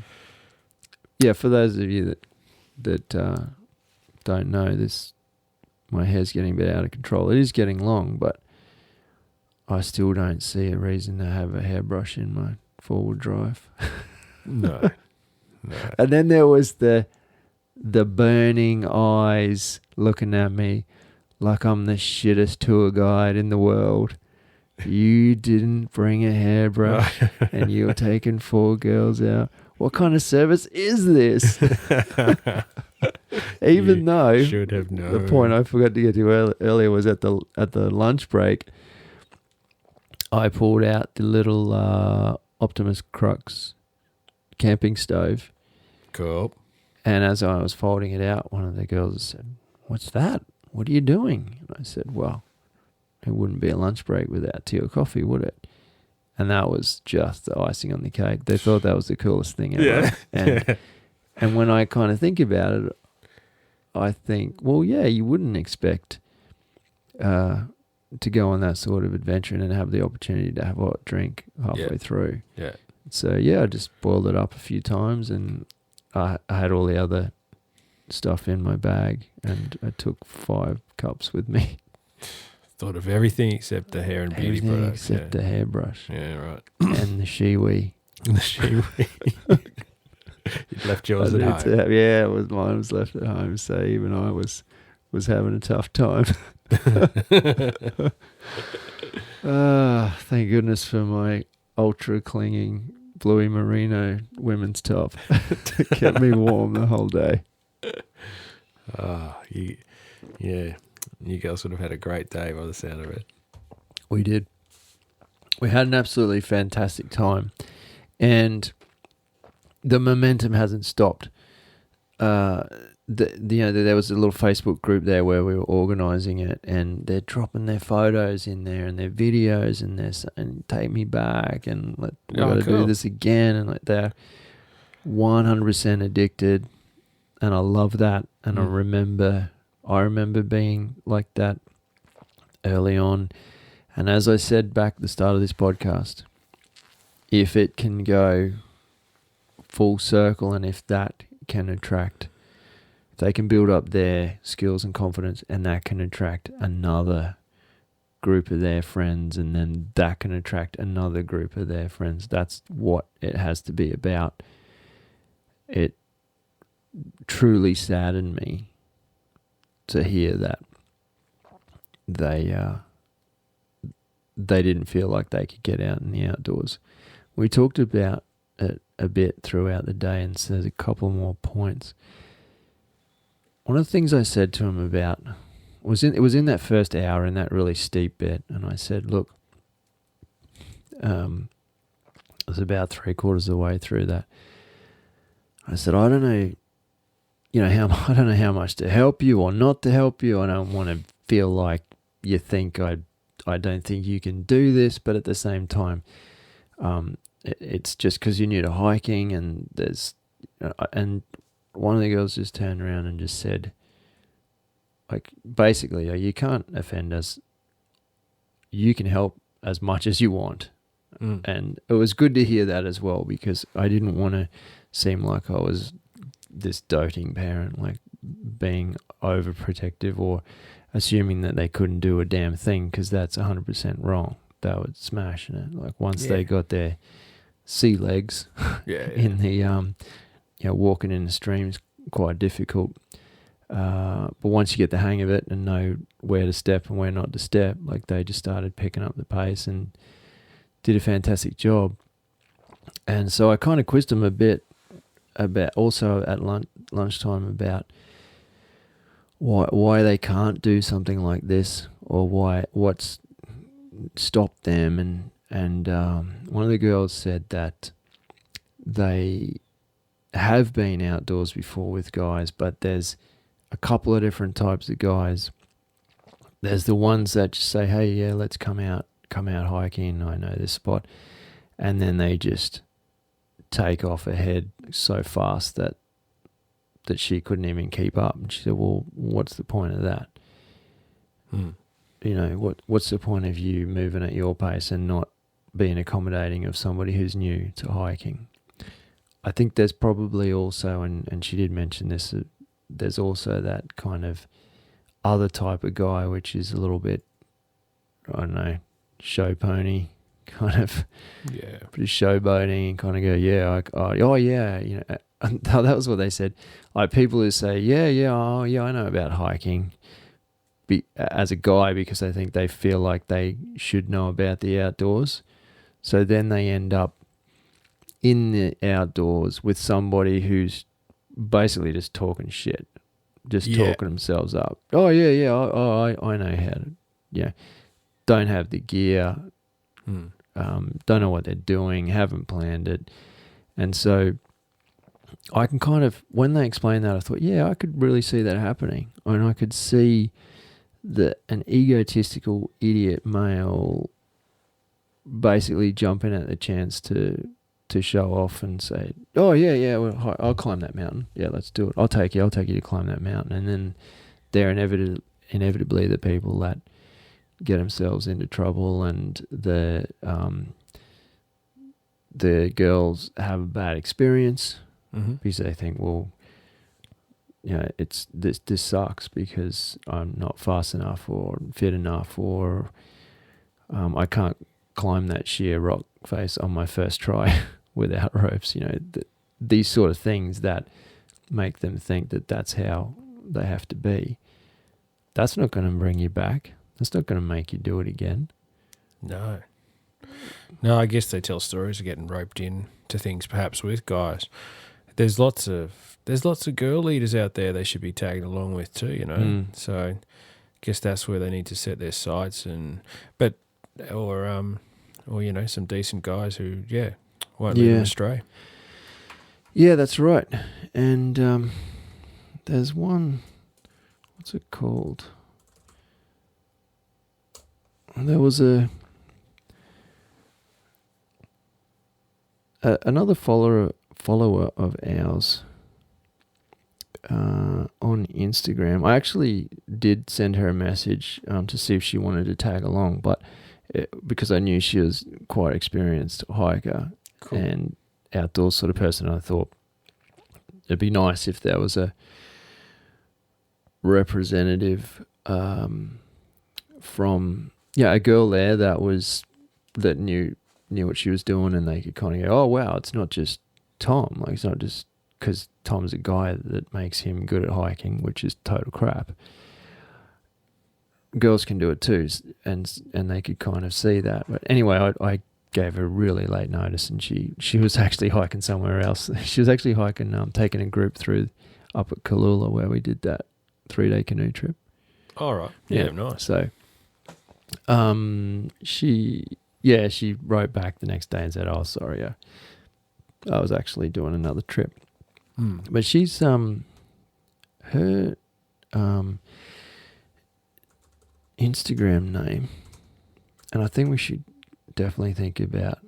for those of you that don't know this, my hair's getting a bit out of control. It is getting long, but I still don't see a reason to have a hairbrush in my forward drive. No. And then there was the burning eyes looking at me like I'm the shittest tour guide in the world. You didn't bring a hairbrush and you're taking 4 girls out. What kind of service is this? Even though should have known. the point I forgot to get to earlier was at the lunch break, I pulled out the little Optimus Crux camping stove. Cool. And as I was folding it out, one of the girls said, "What's that? What are you doing?" And I said, "Well, it wouldn't be a lunch break without tea or coffee, would it?" And that was just the icing on the cake. They thought that was the coolest thing ever. Yeah. And when I kind of think about it, I think, well, yeah, you wouldn't expect to go on that sort of adventure and then have the opportunity to have a hot drink halfway through. Yeah. So, I just boiled it up a few times, and I had all the other stuff in my bag, and I took 5 cups with me. Thought of everything except the hair and beauty Everything products. except the hairbrush Yeah, right. and the shiwi. The shiwi. You left yours at home. Mine was left at home, so even I was having a tough time. Thank goodness for my ultra clinging bluey merino women's top. It kept me warm the whole day. You girls would have had a great day by the sound of it. We did. We had an absolutely fantastic time, and the momentum hasn't stopped. There was a little Facebook group there where we were organising it, and they're dropping their photos in there and their videos, and they're saying, "Take me back," and we got to do this again, and they're 100% addicted, and I love that. And I remember being like that early on, And as I said back at the start of this podcast, if it can go full circle and if that can attract, if they can build up their skills and confidence and that can attract another group of their friends and then that can attract another group of their friends, that's what it has to be about. It truly saddened me to hear that they didn't feel like they could get out in the outdoors. We talked about it a bit throughout the day, and so there's a couple more points. One of the things I said to him about it was in that first hour in that really steep bit, and I said, look, I was about 3/4 of the way through that. I said, I don't know, I don't know how much to help you or not to help you. I don't want to feel like you think I don't think you can do this, but at the same time, it's just because you're new to hiking, and and one of the girls just turned around and just said, like, basically, you can't offend us. You can help as much as you want. And it was good to hear that as well, because I didn't want to seem like I was this doting parent, like being overprotective or assuming that they couldn't do a damn thing, because that's 100% wrong. They were smashing it. Like once they got their sea legs in the, walking in the stream is quite difficult. But once you get the hang of it and know where to step and where not to step, like they just started picking up the pace and did a fantastic job. And so I kind of quizzed them a bit about, also at lunchtime, about why they can't do something like this, or what's stopped them. And one of the girls said that they have been outdoors before with guys, but there's a couple of different types of guys. There's the ones that just say, hey, yeah, let's come out hiking, I know this spot, and then they just take off ahead so fast that she couldn't even keep up. And she said, well, what's the point of that? What's the point of you moving at your pace and not being accommodating of somebody who's new to hiking? I think there's probably also, and she did mention this, there's also that kind of other type of guy, which is a little bit, I don't know, show pony, kind of, pretty showboating, and kind of go, that was what they said. Like people who say, I know about hiking, as a guy, because they think they feel like they should know about the outdoors. So then they end up in the outdoors with somebody who's basically just talking shit, talking themselves up. I know how to, don't have the gear, don't know what they're doing, haven't planned it. And so I can kind of, when they explained that, I thought, I could really see that happening. And I could see an egotistical idiot male basically jumping at the chance to show off and say, well, I'll climb that mountain. Yeah, let's do it. I'll take you to climb that mountain. And then they're inevitably the people that get themselves into trouble, and the girls have a bad experience because they think, well, it's this sucks because I'm not fast enough or fit enough, or I can't climb that sheer rock face on my first try without ropes. These sort of things that make them think that that's how they have to be. That's not going to bring you back. That's not going to make you do it again. No, I guess they tell stories of getting roped in to things, perhaps with guys. There's lots of girl leaders out there they should be tagging along with too, So I guess that's where they need to set their sights, or some decent guys who won't lead them astray. Yeah, that's right. And there's one, what's it called? There was another follower of ours on Instagram. I actually did send her a message to see if she wanted to tag along, but because I knew she was quite experienced hiker and outdoors sort of person. I thought it'd be nice if there was a representative from a girl there that knew what she was doing, and they could kind of go, oh wow, it's not just Tom. Like, it's not just because Tom's a guy that makes him good at hiking, which is total crap. Girls can do it too, and they could kind of see that. But anyway, I gave her really late notice, and she was actually hiking somewhere else. She was actually hiking, taking a group through up at Kalula where we did that 3-day canoe trip. All right. Yeah, nice. So, she wrote back the next day and said, "Oh, sorry, I was actually doing another trip." But she's her Instagram name, and I think we should definitely think about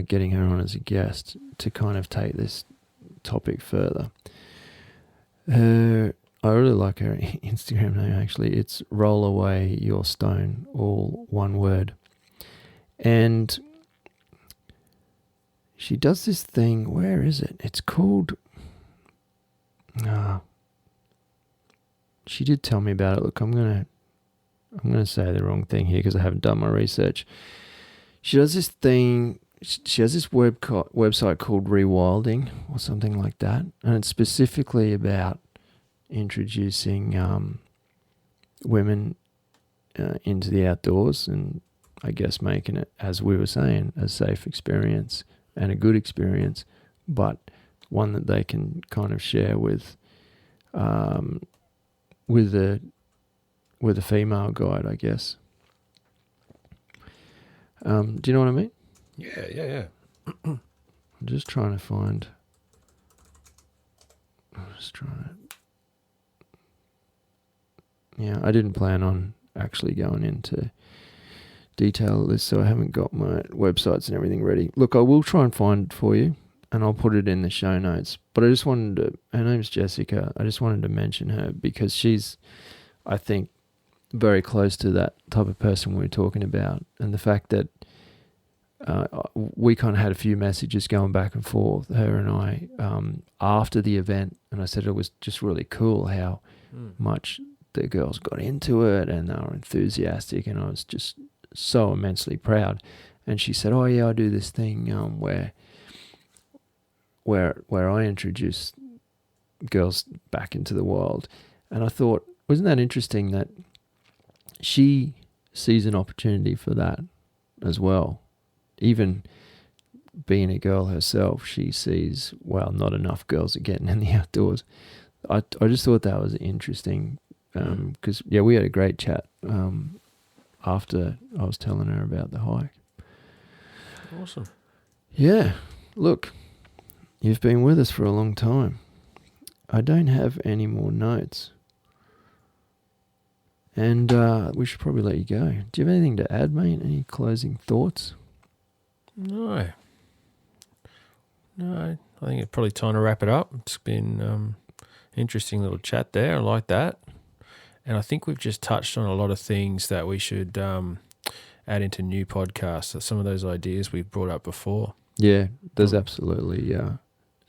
getting her on as a guest to kind of take this topic further. I really like her Instagram name, actually. It's Roll Away Your Stone, all one word. And she does this thing, where is it? It's called... she did tell me about it. Look, I'm gonna say the wrong thing here because I haven't done my research. She does this thing... She has this website called Rewilding or something like that, and it's specifically about introducing women into the outdoors, and I guess making it, as we were saying, a safe experience and a good experience, but one that they can kind of share with a female guide, I guess. Do you know what I mean? Yeah. I'm just trying to find... Yeah, I didn't plan on actually going into detail of this, so I haven't got my websites and everything ready. Look, I will try and find it for you, and I'll put it in the show notes. But I just wanted to... Her name's Jessica. I just wanted to mention her because she's, I think, very close to that type of person we were talking about, and the fact that we kind of had a few messages going back and forth, her and I, after the event, and I said it was just really cool how much the girls got into it and they were enthusiastic, and I was just so immensely proud. And she said, "Oh yeah, I do this thing where I introduce girls back into the wild." And I thought, wasn't that interesting that she sees an opportunity for that as well? Even being a girl herself, she sees, well, not enough girls are getting in the outdoors. I just thought that was interesting because, we had a great chat after I was telling her about the hike. Awesome. Yeah. Look, you've been with us for a long time. I don't have any more notes. And we should probably let you go. Do you have anything to add, mate? Any closing thoughts? No. I think it's probably time to wrap it up. It's been interesting little chat there. I like that. And I think we've just touched on a lot of things that we should add into new podcasts. Some of those ideas we've brought up before. Yeah, there's absolutely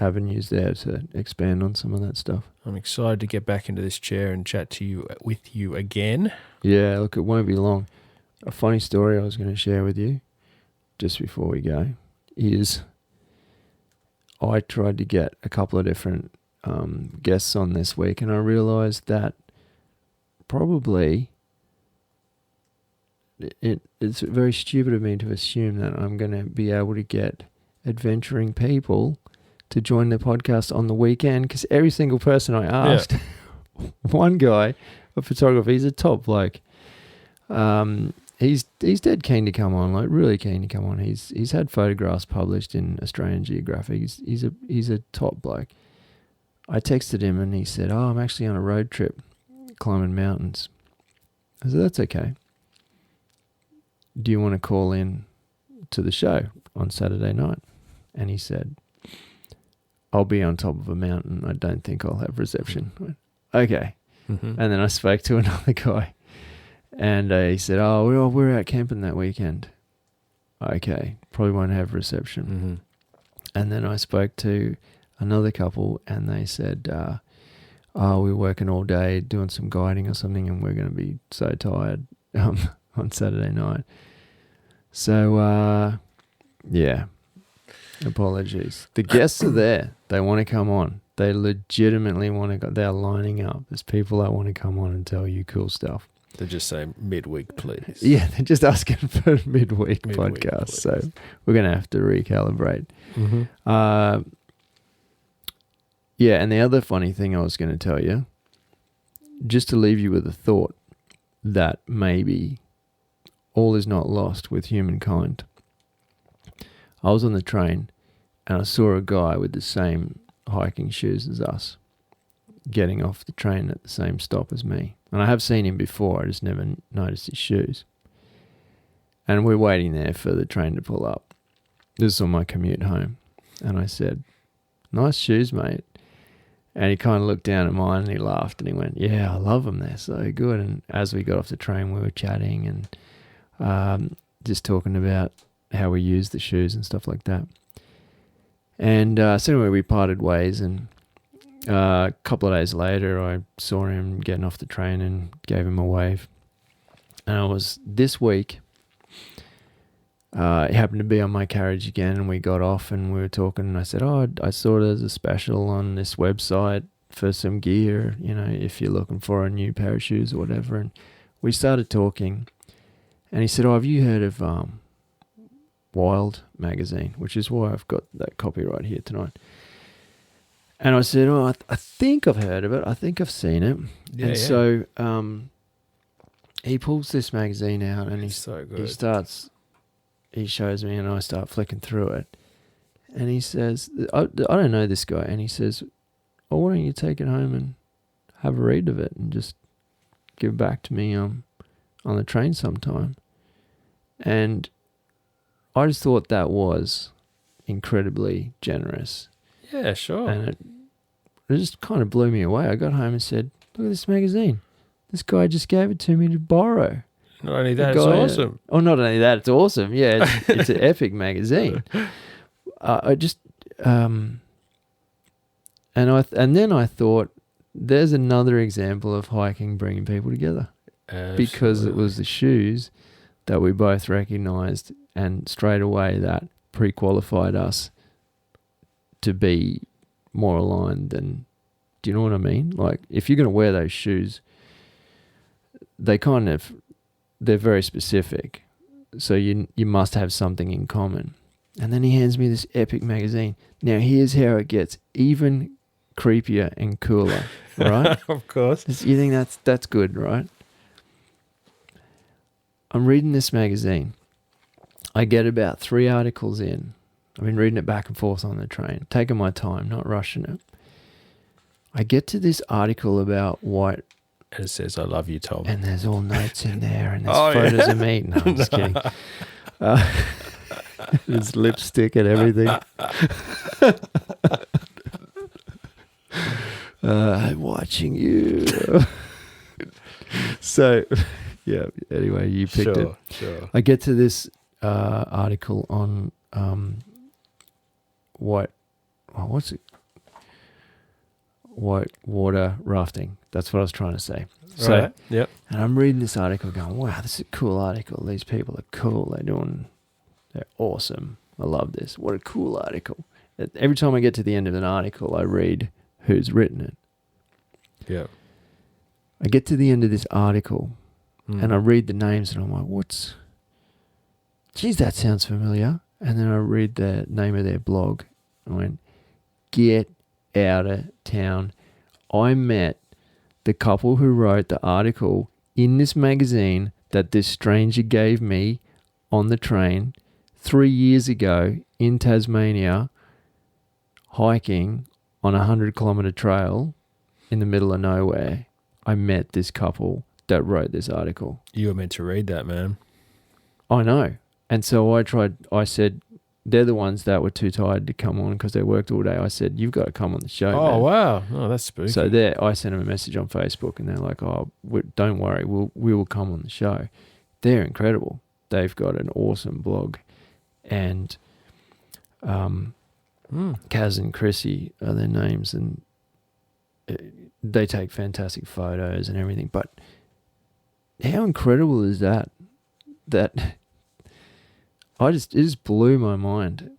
avenues there to expand on some of that stuff. I'm excited to get back into this chair and chat with you again. Yeah, look, it won't be long. A funny story I was going to share with you just before we go is I tried to get a couple of different guests on this week, and I realised that probably it's very stupid of me to assume that I'm going to be able to get adventuring people to join the podcast on the weekend, because every single person I asked, one guy, a photographer, he's a top bloke. He's dead keen to come on, like really keen to come on. He's had photographs published in Australian Geographic. He's a top bloke. I texted him and he said, "Oh, I'm actually on a road trip climbing mountains." I said, "That's okay. Do you want to call in to the show on Saturday night?" And he said, "I'll be on top of a mountain. I don't think I'll have reception." I went, okay. Mm-hmm. And then I spoke to another guy. And he said, "Oh, we're out camping that weekend." Okay, probably won't have reception. Mm-hmm. And then I spoke to another couple, and they said, we're working all day doing some guiding or something, and we're going to be so tired on Saturday night. So, yeah, apologies. The guests are there. They want to come on. They legitimately want to go. They're lining up. There's people that want to come on and tell you cool stuff. They just say midweek, please. Yeah, they're just asking for midweek podcast. Please. So we're going to have to recalibrate. Mm-hmm. Yeah, and the other funny thing I was going to tell you, just to leave you with a thought that maybe all is not lost with humankind. I was on the train and I saw a guy with the same hiking shoes as us getting off the train at the same stop as me. And I have seen him before, I just never noticed his shoes. And we're waiting there for the train to pull up. This is on my commute home. And I said, "Nice shoes, mate." And he kind of looked down at mine and he laughed and he went, "Yeah, I love them. They're so good." And as we got off the train, we were chatting and just talking about how we use the shoes and stuff like that. And so anyway, we parted ways, and a couple of days later, I saw him getting off the train and gave him a wave. And it was this week. It happened to be on my carriage again, and we got off and we were talking, and I said, I saw there's a special on this website for some gear, if you're looking for a new pair of shoes or whatever. And we started talking, and he said, have you heard of Wild magazine, which is why I've got that copy right here tonight. And I said, I think I've heard of it. I think I've seen it. So he pulls this magazine out, and so good. He shows me, and I start flicking through it. And he says, I don't know this guy. And he says, why don't you take it home and have a read of it and just give it back to me on the train sometime. And I just thought that was incredibly generous. Yeah, sure. And it just kind of blew me away. I got home and said, look at this magazine. This guy just gave it to me to borrow. Not only that, it's awesome. Not only that, it's awesome. Yeah, it's an epic magazine. And then I thought, there's another example of hiking bringing people together. Absolutely. Because it was the shoes that we both recognised, and straight away that pre-qualified us to be more aligned than, do you know what I mean? Like, if you're going to wear those shoes, they're very specific. So you must have something in common. And then he hands me this epic magazine. Now here's how it gets even creepier and cooler, right? Of course. You think that's good, right? I'm reading this magazine. I get about 3 articles in. I've been reading it back and forth on the train, taking my time, not rushing it. I get to this article about white. And it says, "I love you, Tom." And there's all notes in there, and there's photos of me. No, I'm just kidding. There's lipstick and everything. I'm watching you. So, yeah, anyway, you picked it. Sure. I get to this article on white water rafting. That's what I was trying to say. So, right. Yep. And I'm reading this article going, wow, this is a cool article. These people are cool. They're awesome. I love this. What a cool article. Every time I get to the end of an article, I read who's written it. Yeah. I get to the end of this article and I read the names, and I'm like, geez, that sounds familiar. And then I read the name of their blog. I went, get out of town. I met the couple who wrote the article in this magazine that this stranger gave me on the train 3 years ago in Tasmania, hiking on a 100-kilometre trail in the middle of nowhere. I met this couple that wrote this article. You were meant to read that, man. I know. And so I said, they're the ones that were too tired to come on because they worked all day. I said, you've got to come on the show, Oh, man. wow. Oh, that's spooky. So I sent them a message on Facebook, and they're like, oh, don't worry, we will come on the show. They're incredible. They've got an awesome blog. And Kaz and Chrissy are their names, and they take fantastic photos and everything. But how incredible is that? That it just blew my mind.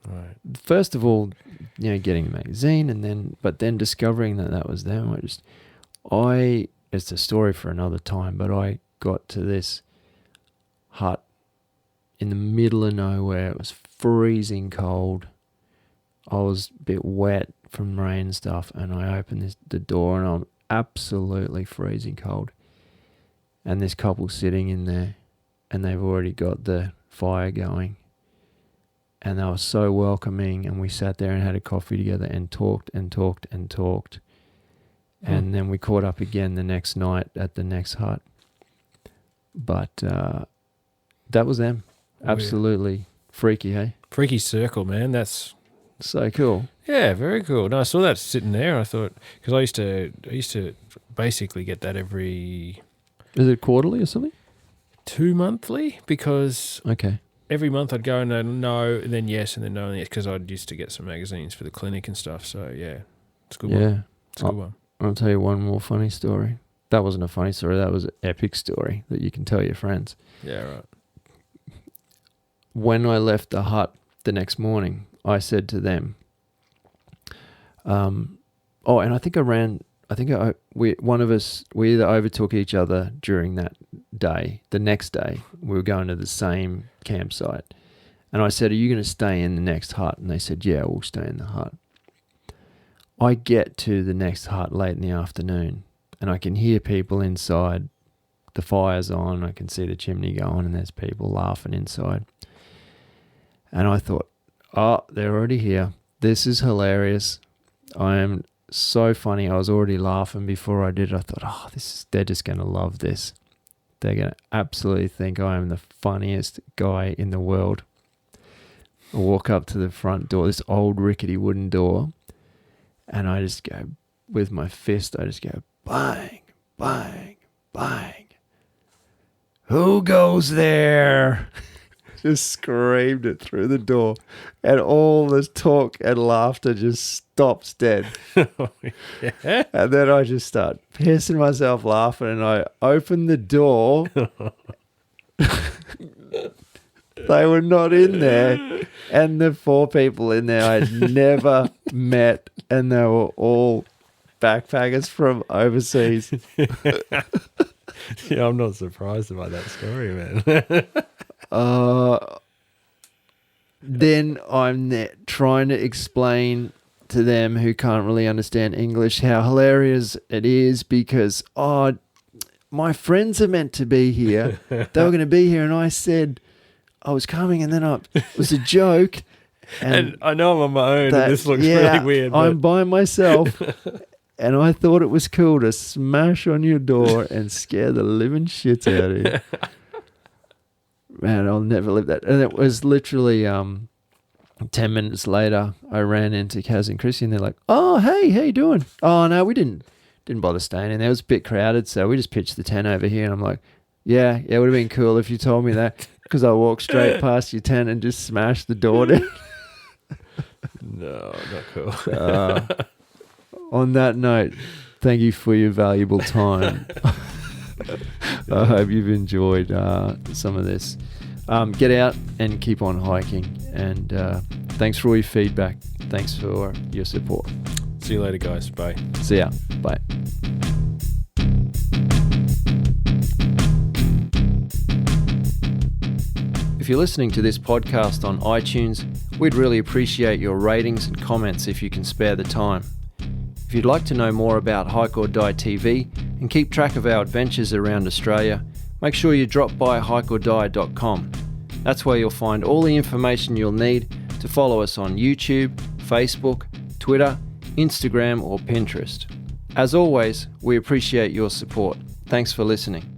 Right. First of all, getting the magazine, but then discovering that was them. It's a story for another time, but I got to this hut in the middle of nowhere. It was freezing cold. I was a bit wet from rain and stuff, and I opened the door, and I'm absolutely freezing cold. And this couple sitting in there, and they've already got the fire going. And they were so welcoming, and we sat there and had a coffee together and talked and talked and talked. And then we caught up again the next night at the next hut. But that was them. Absolutely freaky, hey? Freaky circle, man. That's so cool. Yeah, very cool. No, I saw that sitting there. I thought, because I used to basically get that every... Is it quarterly or something? 2 monthly, because okay, every month I'd go and no, and then yes, and then no, and yes, because I'd used to get some magazines for the clinic and stuff. So yeah, it's a good one. It's a good one. I'll tell you one more funny story. That wasn't a funny story. That was an epic story that you can tell your friends. Yeah, right. When I left the hut the next morning, I said to them, and I think we either overtook each other during that day. The next day, we were going to the same campsite. And I said, are you going to stay in the next hut? And they said, yeah, we'll stay in the hut. I get to the next hut late in the afternoon, and I can hear people inside. The fire's on. I can see the chimney going, and there's people laughing inside. And I thought, oh, they're already here. This is hilarious. I am so funny. I was already laughing before I did it. I thought, they're just going to love this. They're going to absolutely think I am the funniest guy in the world. I walk up to the front door, this old rickety wooden door, and I just go, with my fist, I just go, bang, bang, bang. Who goes there? Just screamed it through the door, and all this talk and laughter just stops dead. Yeah. And then I just start pissing myself laughing, and I open the door. They were not in there, and the 4 people in there I had never met, and they were all backpackers from overseas. Yeah, I'm not surprised about that story, man. Then I'm there trying to explain to them who can't really understand English how hilarious it is, because my friends are meant to be here. They were going to be here, and I said I was coming, and then it was a joke. And I know I'm on my own, and this looks really weird. I'm by myself, and I thought it was cool to smash on your door and scare the living shit out of you. Man, I'll never live that. And it was literally 10 minutes later, I ran into Kaz and Chrissy, and they're like, oh, hey, how you doing? Oh, no, we didn't bother staying in there. It was a bit crowded, so we just pitched the tent over here. And I'm like, yeah, it would have been cool if you told me that, because I walked straight past your tent and just smashed the door down. No, not cool. On that note, thank you for your valuable time. I hope you've enjoyed some of this. Get out and keep on hiking. And thanks for all your feedback. Thanks for your support. See you later, guys. Bye. See ya. Bye. If you're listening to this podcast on iTunes, we'd really appreciate your ratings and comments if you can spare the time. If you'd like to know more about Hike or Die TV and keep track of our adventures around Australia, make sure you drop by HikeordieTV.com. That's where you'll find all the information you'll need to follow us on YouTube, Facebook, Twitter, Instagram or Pinterest. As always, we appreciate your support. Thanks for listening.